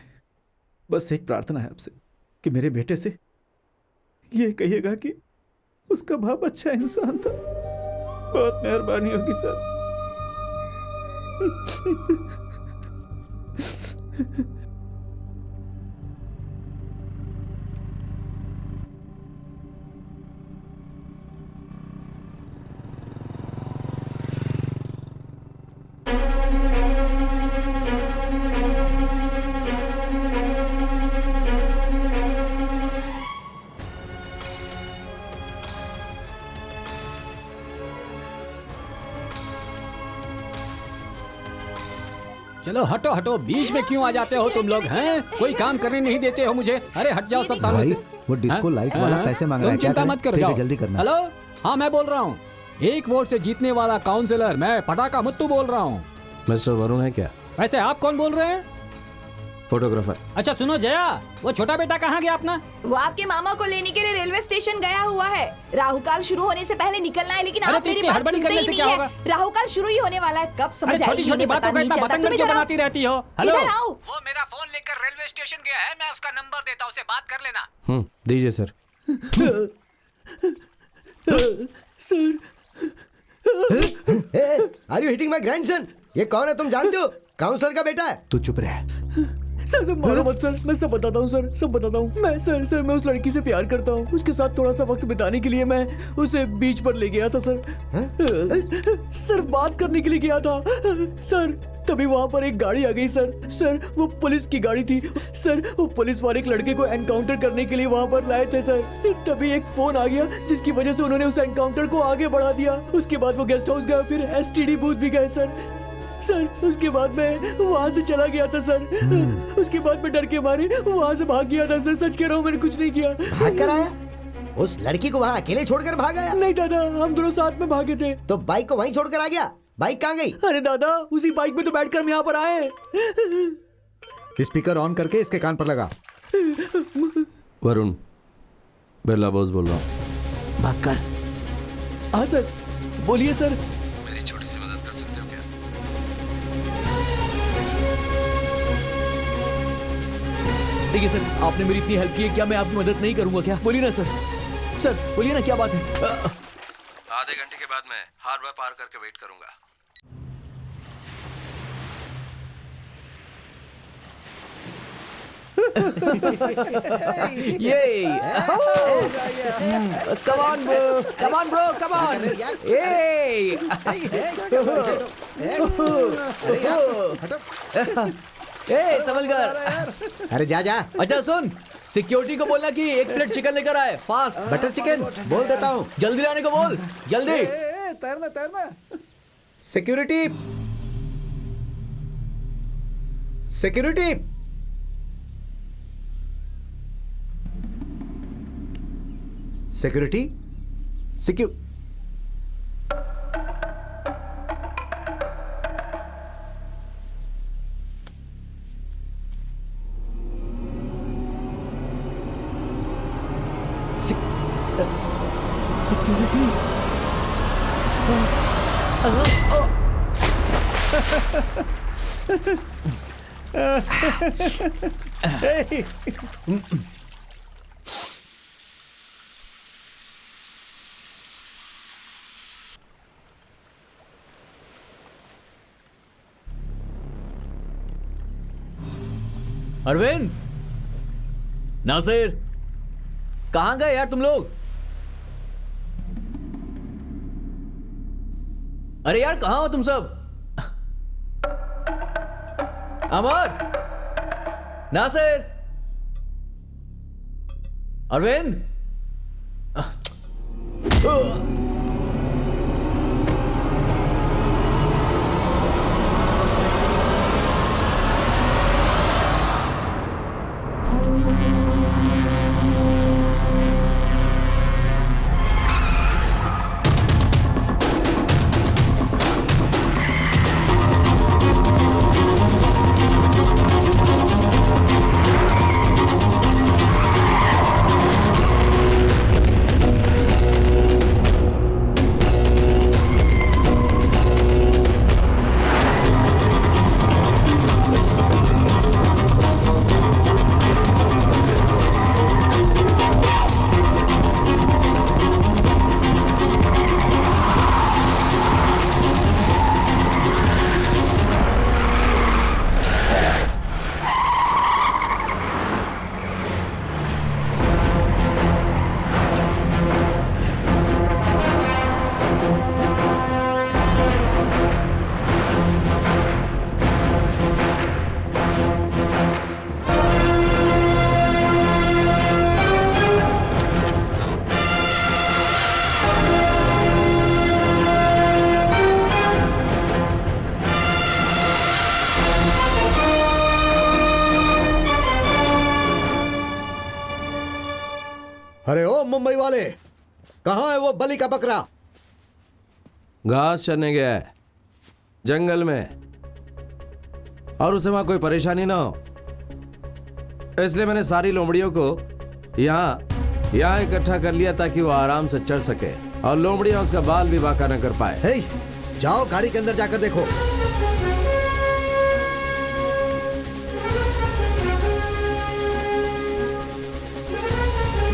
बस एक प्रार्थना है आपसे कि मेरे बेटे से ये कहिएगा कि उसका बाप अच्छा इंसान था। बहुत मेहरबानी होगी सर। चलो हटो हटो, बीच में क्यों आ जाते हो तुम लोग? हैं, कोई काम करने नहीं देते हो मुझे। अरे हट जाओ सब सामने से। वो डिस्को लाइट वाला पैसे मांग रहा है। तुम चिंता मत करो, जाओ जल्दी करना। हेलो, हाँ मैं बोल रहा हूँ, 1 वोट से जीतने वाला काउंसिलर मैं पटाखा मुत्तू बोल रहा हूँ। मिस्टर वरुण है क्या? वैसे आप कौन बोल रहे हैं? फोटोग्राफर। अच्छा सुनो जया, वो छोटा बेटा कहाँ गया अपना? वो आपके मामा को लेने के लिए रेलवे स्टेशन गया हुआ है। राहुकाल शुरू होने से पहले निकलना है, लेकिन आप मेरी बात सुनते ही नहीं है। राहुकाल शुरू ही होने वाला है, कब समझ आएगी? छोटी छोटी बातों का इतना बतंगड़ क्यों बनाती रहती हो? हेलो, इधर आओ। वो मेरा फोन लेकर रेलवे स्टेशन गया है, मैं उसका नंबर देता हूँ, उसे बात कर लेना। दीजिए sir. Sir, are you hitting my grandson? ये कौन है तुम जानते हो? काउंसलर का बेटा है। तू चुप रह। सर मारो मत सर, मैं सब बताता हूँ सर, सब बताता हूँ। मैं सर मैं उस लड़की से प्यार करता हूँ। उसके साथ थोड़ा सा वक्त बिताने के लिए मैं उसे बीच पर ले गया था सर। सर बात करने के लिए गया था सर। तभी वहाँ पर एक गाड़ी आ गई सर वो पुलिस की गाड़ी थी सर। वो पुलिस वाले एक लड़के को एनकाउंटर करने के लिए वहाँ पर लाए थे सर। तभी एक फोन आ गया जिसकी वजह से उन्होंने उस एनकाउंटर को आगे बढ़ा दिया। उसके बाद वो गेस्ट हाउस गए, फिर एसटीडी बूथ भी गए सर। उसके बाद मैं वहाँ से चला गया था सर। उसके बाद मैं डर के मारे वहाँ से भाग गया था सर। सच कह रहा हूँ, मैंने कुछ नहीं किया। भाग कर आया? उस लड़की को वहाँ अकेले छोड़कर भाग गया? नहीं दादा, हम दोनों साथ में भागे थे। तो बाइक को वहीं छोड़कर आ गया? बाइक कहाँ गई? अरे दादा, उसी बाइक में तो बैठकर हम यहाँ पर आए। स्पीकर ऑन करके इसके कान पर लगा। वरुण, बिरला बॉस बोल रहा हूँ। बात कर। हाँ सर, बोलिए सर। मेरी छोटी सी मदद कर सकते हो क्या? देखिए सर, आपने मेरी इतनी हेल्प की है, क्या मैं आपकी मदद नहीं करूंगा क्या? बोलिए ना सर। सर बोलिए ना, क्या बात है? आधे घंटे के बाद मैं हार्बर पार करके वेट करूंगा। Yay! Come on, bro! Come on, bro! Come on! Hey! Hey, संभलकर! अरे जा जा। अच्छा सुन, सिक्योरिटी को बोलना कि 1 प्लेट चिकन लेकर आए, फास्ट। बटर चिकन बोल देता हूँ। जल्दी लाने को बोल, जल्दी। तैरना तैरना। Security, security. सिक्योरिटी, सिक्यू सिक्योरिटी। अरविंद, नासिर, कहाँ गए यार तुम लोग? अरे यार कहाँ हो तुम सब? अमर, नासिर, अरविंद। अरे ओ मुंबई वाले, कहाँ है वो बलि का बकरा? घास चरने गया है जंगल में, और उसे वहां कोई परेशानी ना हो इसलिए मैंने सारी लोमड़ियों को यहाँ इकट्ठा कर लिया ताकि वो आराम से चढ़ सके और लोमड़ियां उसका बाल भी बांका न कर पाए। हे, जाओ गाड़ी के अंदर जाकर देखो।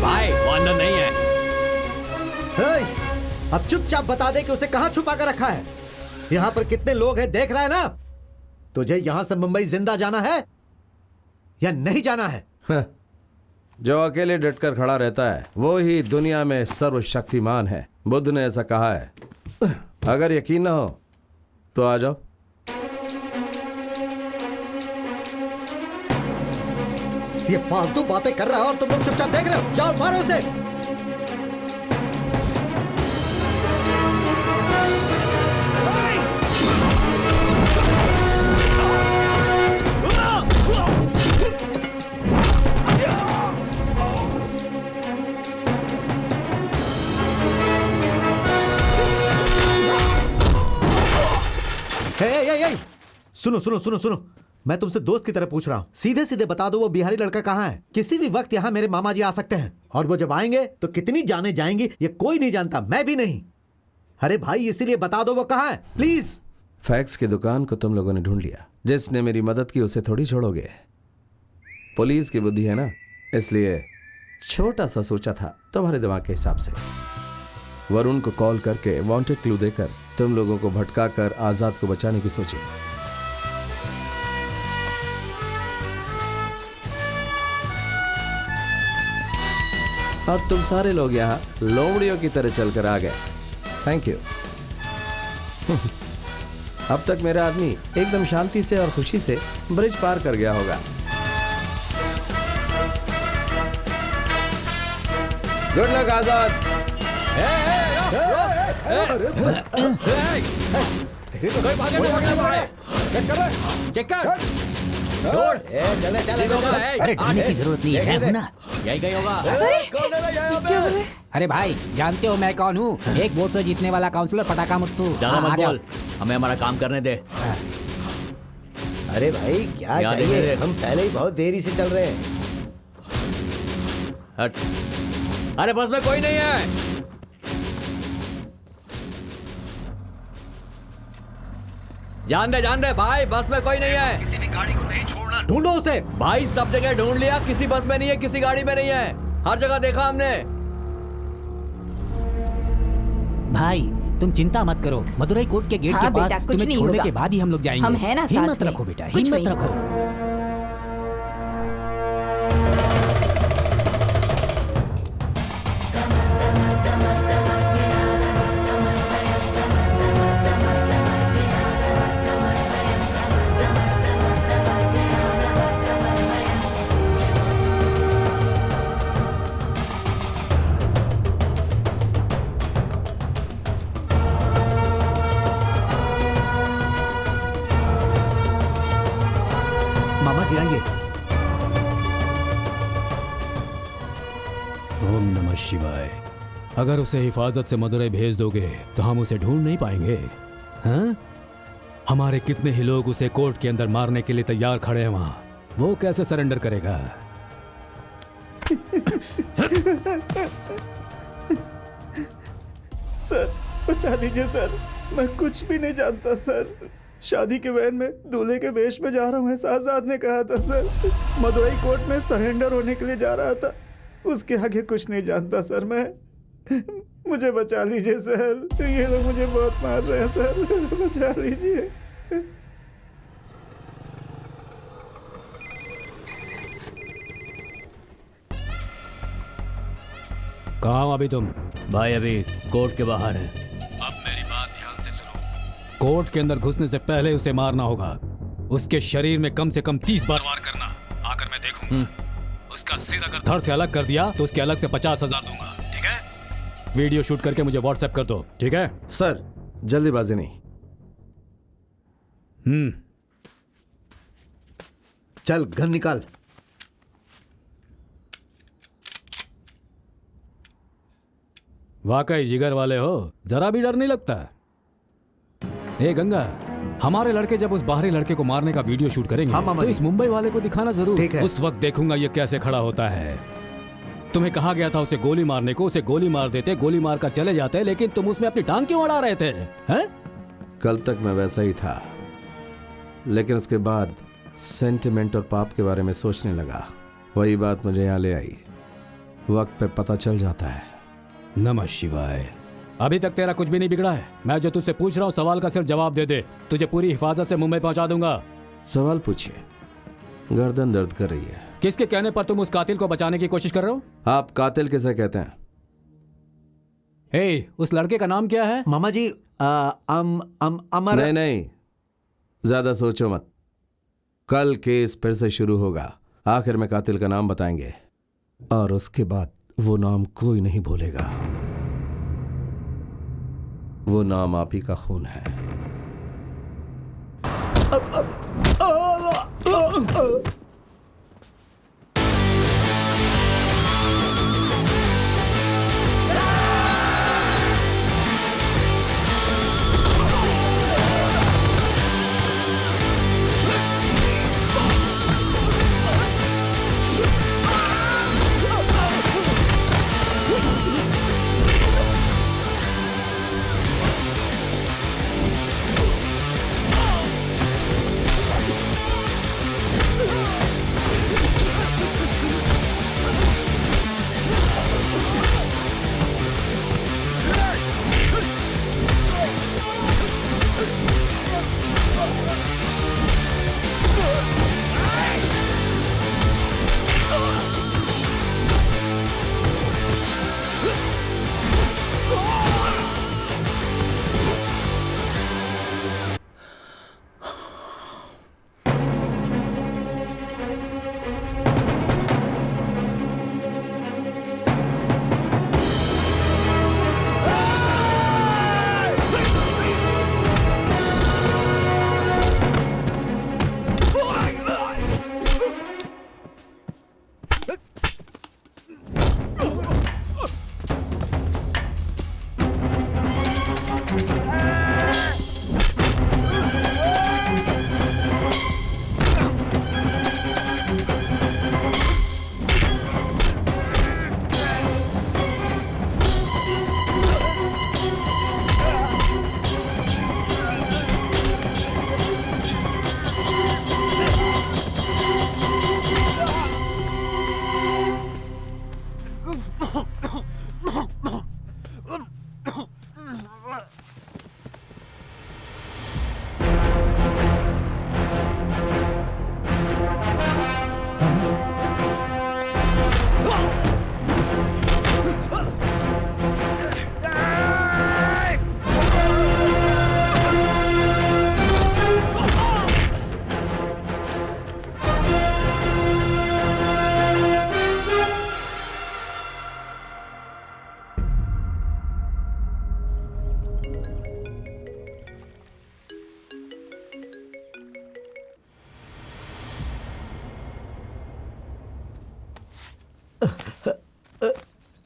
भाई वो अंदर नहीं है। हे, अब चुपचाप बता दे कि उसे कहाँ छुपा कर रखा है। यहाँ पर कितने लोग हैं देख रहा है ना? तुझे यहाँ से मुंबई जिंदा जाना है या नहीं जाना है? जो अकेले डटकर खड़ा रहता है वो ही दुनिया में सर्वशक्तिमान है, बुद्ध ने ऐसा कहा है। अगर यकीन ना हो तो आ जाओ। ये फालतू बातें कर रहा है और तुम लोग चुपचाप देख रहे हो। जाओ मारो उसे। सुनो सुनो सुनो सुनो, मैं तुमसे दोस्त की तरह पूछ रहा हूँ। सीधे सीधे बता दो वो बिहारी लड़का कहाँ है। किसी भी वक्त यहाँ मेरे मामा जी आ सकते हैं, और वो जब आएंगे तो कितनी जाने जाएंगी ये कोई नहीं जानता, मैं भी नहीं। अरे भाई इसीलिए बता दो वो कहाँ है, प्लीज। फैक्स की दुकान को तुम लोगों ने ढूंढ लिया। जिसने मेरी मदद की उसे थोड़ी छोड़ोगे। पुलिस की बुद्धि है ना, इसलिए छोटा सा सोचा था तुम्हारे दिमाग के हिसाब से। वरुण को कॉल करके वांटेड क्लू देकर तुम लोगों को भटका कर आजाद को बचाने की सोची। अब तुम सारे लोग यहाँ लोमड़ियों की तरह चलकर आ गए। Thank you. अब तक मेरा आदमी एकदम शांति से और खुशी से ब्रिज पार कर गया होगा। गुड लक आजाद। चेक कर। अरे डरने की जरूरत नहीं है, ना यही गई होगा। अरे भाई जानते हो मैं कौन हूँ? एक वोट से जीतने वाला काउंसलर पटाखा मुत्तू। ज्यादा मत बोल, हमें हमारा काम करने दे। अरे भाई क्या चाहिए, हम पहले ही बहुत देरी से चल रहे हैं। हट। अरे बस में कोई नहीं है। जान दे भाई, बस में कोई नहीं है। किसी भी गाड़ी को नहीं छोड़ना, ढूंढो उसे। भाई सब जगह ढूंढ लिया, किसी बस में नहीं है, किसी गाड़ी में नहीं है, हर जगह देखा हमने। भाई तुम चिंता मत करो, मदुरई कोर्ट के गेट के पास तुम्हें छोड़ने के बाद ही हम लोग जाएंगे। हम हैं ना, हिम्मत रखो बेटा, हिम्मत रखो। ओम नमः शिवाय। अगर उसे हिफाजत से मदुरई भेज दोगे तो हम उसे ढूंढ नहीं पाएंगे। हाँ? हमारे कितने ही लोग उसे कोर्ट के अंदर मारने के लिए तैयार खड़े हैं वहां, वो कैसे सरेंडर करेगा? सर बचा लीजिए सर, मैं कुछ भी नहीं जानता सर। शादी के वैन में दूल्हे के वेश में जा रहा हूँ ऐसा आजाद ने कहा था सर। मदुरई कोर्ट में सरेंडर होने के लिए जा रहा था, उसके आगे कुछ नहीं जानता सर मैं। मुझे बचा लीजिए सर, ये लोग मुझे बहुत मार रहे हैं सर, बचा लीजिए। कहाँ हो अभी तुम? भाई अभी कोर्ट के बाहर है। अब मेरी बात ध्यान से सुनो। कोर्ट के अंदर घुसने से पहले उसे मारना होगा। उसके शरीर में कम से कम 30 बार वार करना। आकर मैं देखूंगा। उसका सिर अगर धड़ से अलग कर दिया तो उसके अलग से 50,000 दूंगा, ठीक है? वीडियो शूट करके मुझे व्हाट्सएप कर दो, ठीक है? सर जल्दीबाजी नहीं। चल गन निकाल। वाकई जिगर वाले हो, जरा भी डर नहीं लगता। ए गंगा, हमारे लड़के जब उस बाहरी लड़के को मारने का वीडियो शूट करेंगे तो इस मुंबई वाले को दिखाना जरूर। उस वक्त देखूंगा ये कैसे खड़ा होता है। तुम्हें कहा गया था उसे गोली मारने को, उसे गोली मार देते, गोली मार कर चले जाते, लेकिन तुम उसमें अपनी टांग क्यों अड़ा रहे थे? हैं? कल तक मैं वैसा ही था, लेकिन उसके बाद सेंटिमेंट और पाप के बारे में सोचने लगा। वही बात मुझे यहाँ ले आई। वक्त पे पता चल जाता है। नमः शिवाय। अभी तक तेरा कुछ भी नहीं बिगड़ा है। मैं जो तुझसे पूछ रहा हूँ सवाल का सिर्फ जवाब दे दे, तुझे पूरी हिफाजत से मुंबई पहुंचा दूंगा। सवाल पूछिए। गर्दन दर्द कर रही है। किसके कहने पर तुम उस कातिल को बचाने की कोशिश कर रहे हो? आप कातिल किसे कहते हैं? उस लड़के का नाम क्या है? मामा जी अमर। नहीं, ज्यादा सोचो मत। कल केस फिर से शुरू होगा। आखिर में कातिल का नाम बताएंगे और उसके बाद वो नाम कोई नहीं भूलेगा। वो नाम आप ही का खून है।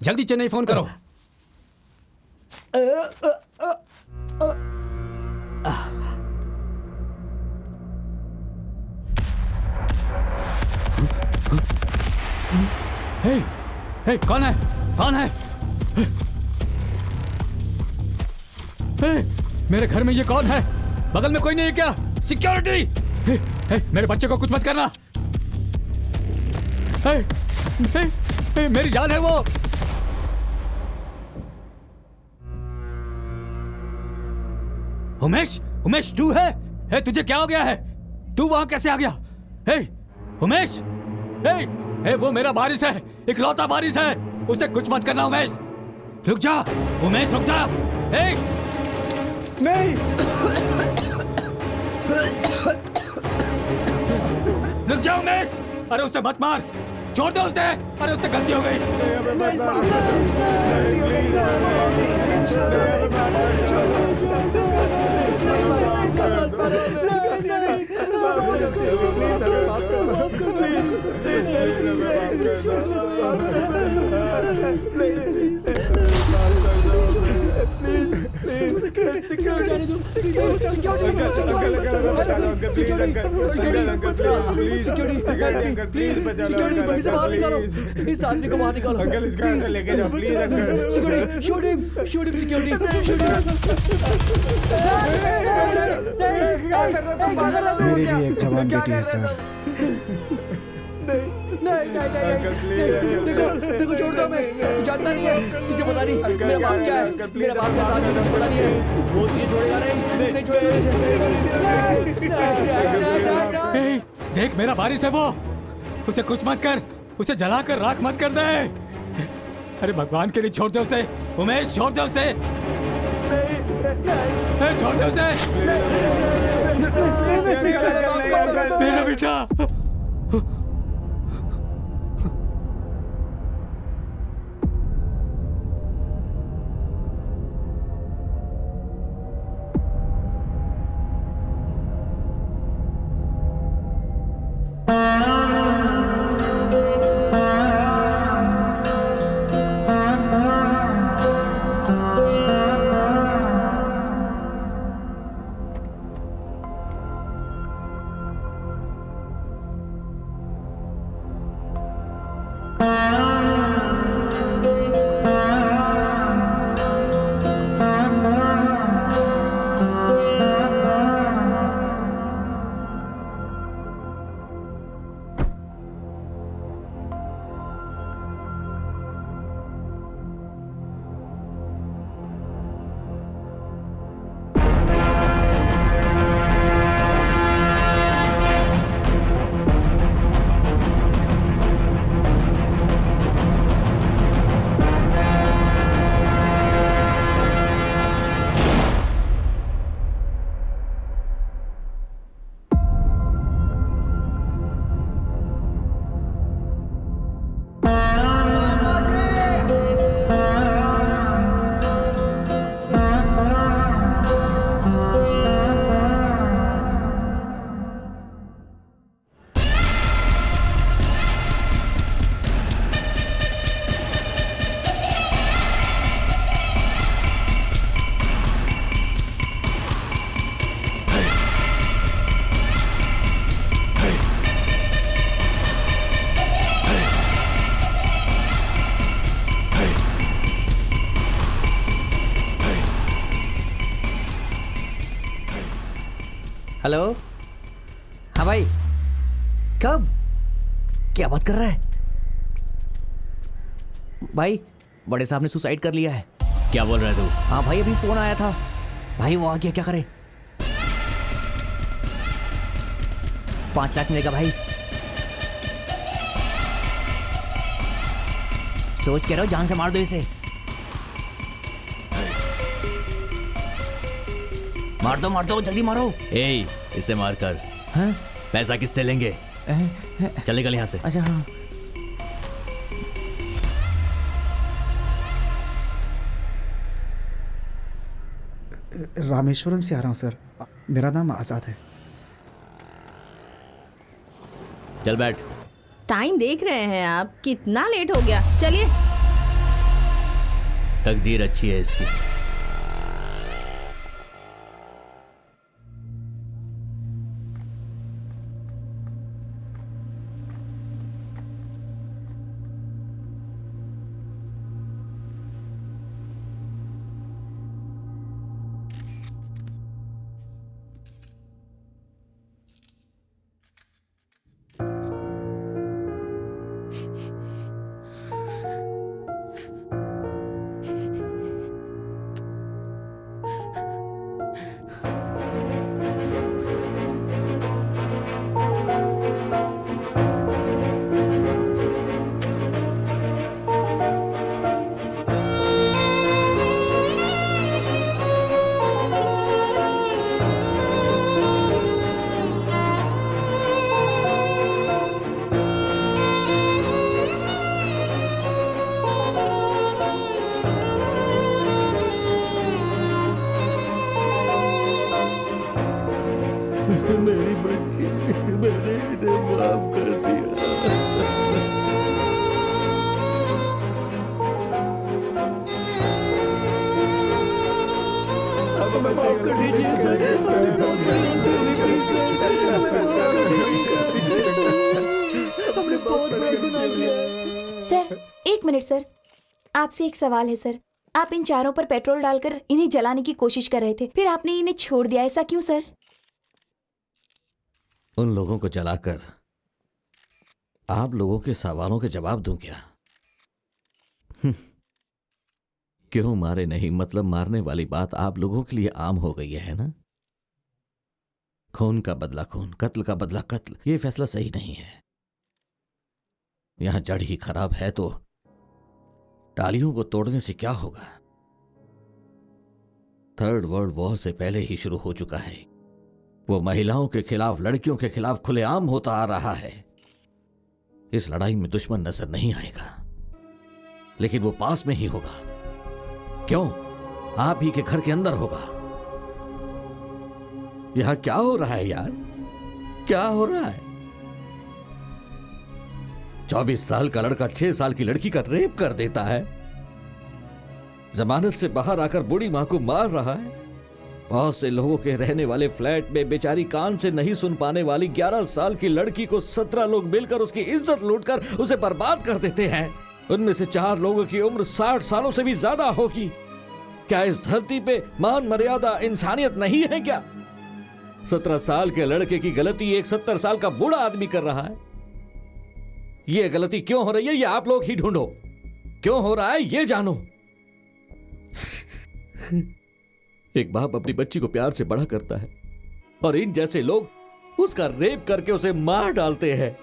जल्दी चेन्नई फोन करो। हे, हे, कौन है? कौन है? हे, मेरे घर में ये कौन है? बगल में कोई नहीं है क्या? सिक्योरिटी! हे, हे, मेरे बच्चे को कुछ मत करना। हे, हे, हे, मेरी जान है वो। उमेश, उमेश तू है? हे, तुझे क्या हो गया है? तू वहां कैसे आ गया? हे, उमेश, हे, हे, वो मेरा वारिस है, इकलौता वारिस है, उसे कुछ मत करना उमेश। रुक जा, उमेश रुक जा। हे, नहीं, रुक जा उमेश। अरे उसे मत मार, छोड़ दो उसे। अरे उससे गलती हो गई। इस आदमी को बाहर निकालो। अंकल इसको अंकल लेके जाओ please uncle. Security, shoot him, security, shoot मेरी भी एक जवान बेटी है सर। देखो छोड़ दो हमें, तू जानता नहीं है, तुझे पता नहीं मेरा बाप क्या है, मेरा बाप कैसा आदमी तुझे पता नहीं है, वो तुझे छोड़ेगा नहीं छोड़ेगा। देख मेरा वारिस है वो, उसे कुछ मत कर, उसे जलाकर राख मत कर दे। अरे भगवान के लिए छोड़ दे उसे उमेश, छोड़ दे उसे, छोड़ दे उसे मेरा बेटा। हेलो, हाँ भाई, कब? क्या बात कर रहा है भाई? बड़े साहब ने सुसाइड कर लिया है। क्या बोल रहा है तू? हाँ भाई, अभी फोन आया था। भाई वो आ गया, क्या करे? 5 लाख मिलेगा भाई। सोच के रहो, जान से मार दो इसे। मार दो जल्दी मारो। ए, इसे मार कर। हाँ? पैसा किससे लेंगे? चल निकल यहाँ से। अच्छा हाँ। रामेश्वरम से आ रहा हूँ सर, मेरा नाम आज़ाद है। चल बैठ। टाइम देख रहे हैं आप, कितना लेट हो गया। चलिए। तकदीर अच्छी है इसकी। मेरी बच्ची, मैंने इन्हें माफ कर दिया। हमें माफ कर दीजिए सर, हमसे बहुत बड़ी गलती हो गई प्लीज सर, हमें माफ कर दीजिए सर, हमने बहुत बड़ा गुनाह किया है। सर एक मिनट सर, आपसे एक सवाल है सर। आप इन चारों पर पेट्रोल डालकर इन्हें जलाने की कोशिश कर रहे थे, फिर आपने इन्हें छोड़ दिया, ऐसा क्यों सर? उन लोगों को जलाकर आप लोगों के सवालों के जवाब दूं क्या? क्यों मारे नहीं, मतलब मारने वाली बात आप लोगों के लिए आम हो गई है ना? खून का बदला खून, कत्ल का बदला कत्ल, ये फैसला सही नहीं है। यहां जड़ ही खराब है तो डालियों को तोड़ने से क्या होगा? थर्ड वर्ल्ड वॉर से पहले ही शुरू हो चुका है। वो महिलाओं के खिलाफ, लड़कियों के खिलाफ खुलेआम होता आ रहा है। इस लड़ाई में दुश्मन नजर नहीं आएगा, लेकिन वो पास में ही होगा। क्यों? आप ही के घर के अंदर होगा। यहां क्या हो रहा है यार? क्या हो रहा है? 24 साल का लड़का 6 साल की लड़की का रेप कर देता है। जमानत से बाहर आकर बूढ़ी मां को मार रहा है। बहुत से लोगों के रहने वाले फ्लैट में बेचारी कान से नहीं सुन पाने वाली 11 साल की लड़की को 17 लोग मिलकर उसकी इज्जत लूटकर उसे बर्बाद कर देते हैं। उनमें से 4 लोगों की उम्र 60 सालों से भी ज्यादा होगी। क्या इस धरती पे मान मर्यादा, इंसानियत नहीं है क्या? 17 साल के लड़के की गलती एक 70 साल का बूढ़ा आदमी कर रहा है। यह गलती क्यों हो रही है, ये आप लोग ही ढूंढो। क्यों हो रहा है ये जानो। एक बाप अपनी बच्ची को प्यार से बड़ा करता है और इन जैसे लोग उसका रेप करके उसे मार डालते हैं।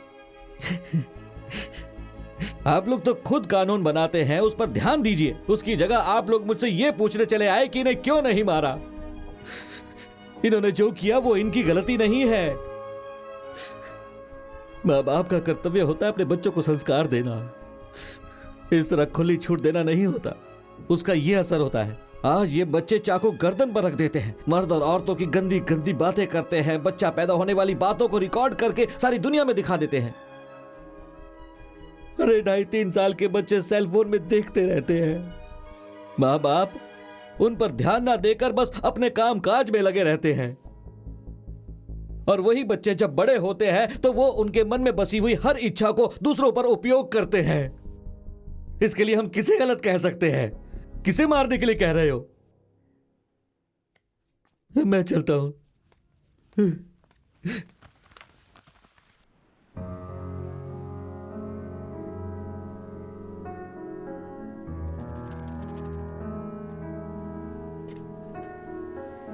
आप लोग तो खुद कानून बनाते हैं, उस पर ध्यान दीजिए। उसकी जगह आप लोग मुझसे यह पूछने चले आए कि इन्हें क्यों नहीं मारा। इन्होंने जो किया वो इनकी गलती नहीं है। माँ बाप का कर्तव्य होता है अपने बच्चों को संस्कार देना। इस तरह खुली छूट देना नहीं होता। उसका यह असर होता है। आज ये बच्चे चाकू गर्दन पर रख देते हैं, मर्द और औरतों की गंदी गंदी बातें करते हैं, बच्चा पैदा होने वाली बातों को रिकॉर्ड करके सारी दुनिया में दिखा देते हैं। अरे 2.5-3 साल के बच्चे सेल फोन में देखते रहते हैं। माँ बाप उन पर ध्यान ना देकर बस अपने काम काज में लगे रहते हैं। और वही बच्चे जब बड़े होते हैं तो वो उनके मन में बसी हुई हर इच्छा को दूसरों पर उपयोग करते हैं। इसके लिए हम किसे गलत कह सकते हैं? किसे मारने के लिए कह रहे हो? मैं चलता हूं।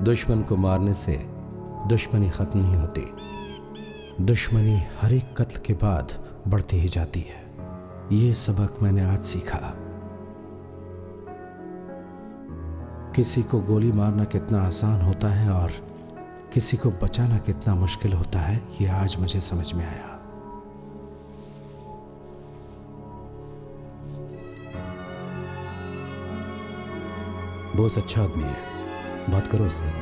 दुश्मन को मारने से दुश्मनी खत्म नहीं होती। दुश्मनी हर एक कत्ल के बाद बढ़ती ही जाती है। ये सबक मैंने आज सीखा। किसी को गोली मारना कितना आसान होता है और किसी को बचाना कितना मुश्किल होता है, ये आज मुझे समझ में आया। बहुत अच्छा आदमी है, बात करो उससे।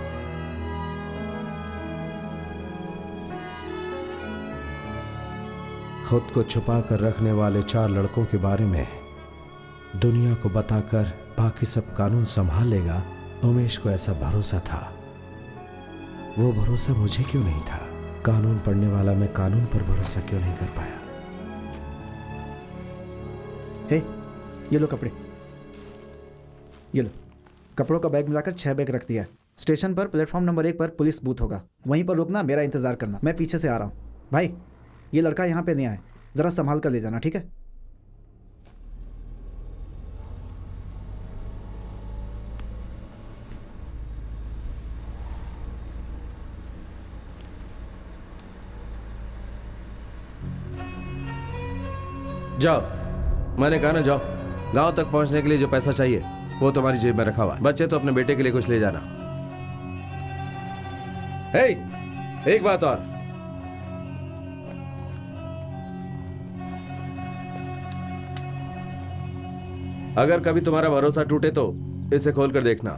खुद को छुपा कर रखने वाले 4 लड़कों के बारे में दुनिया को बताकर बाकी सब कानून संभाल लेगा, उमेश को ऐसा भरोसा था। वो भरोसा मुझे क्यों नहीं था? कानून पढ़ने वाला मैं कानून पर भरोसा क्यों नहीं कर पाया? हे, ये लो कपड़े, ये लो। कपड़ों का बैग मिलाकर 6 बैग रख दिया है। स्टेशन पर प्लेटफॉर्म नंबर 1 पर पुलिस बूथ होगा, वहीं पर रुकना, मेरा इंतजार करना। मैं पीछे से आ रहा हूँ। भाई, ये लड़का यहाँ पे नहीं आए, जरा संभाल कर ले जाना, ठीक है? जाओ, मैंने कहा ना जाओ। गांव तक पहुंचने के लिए जो पैसा चाहिए वो तुम्हारी जेब में रखा हुआ है। बच्चे तो अपने बेटे के लिए कुछ ले जाना। हे, एक बात और, अगर कभी तुम्हारा भरोसा टूटे तो इसे खोल कर देखना।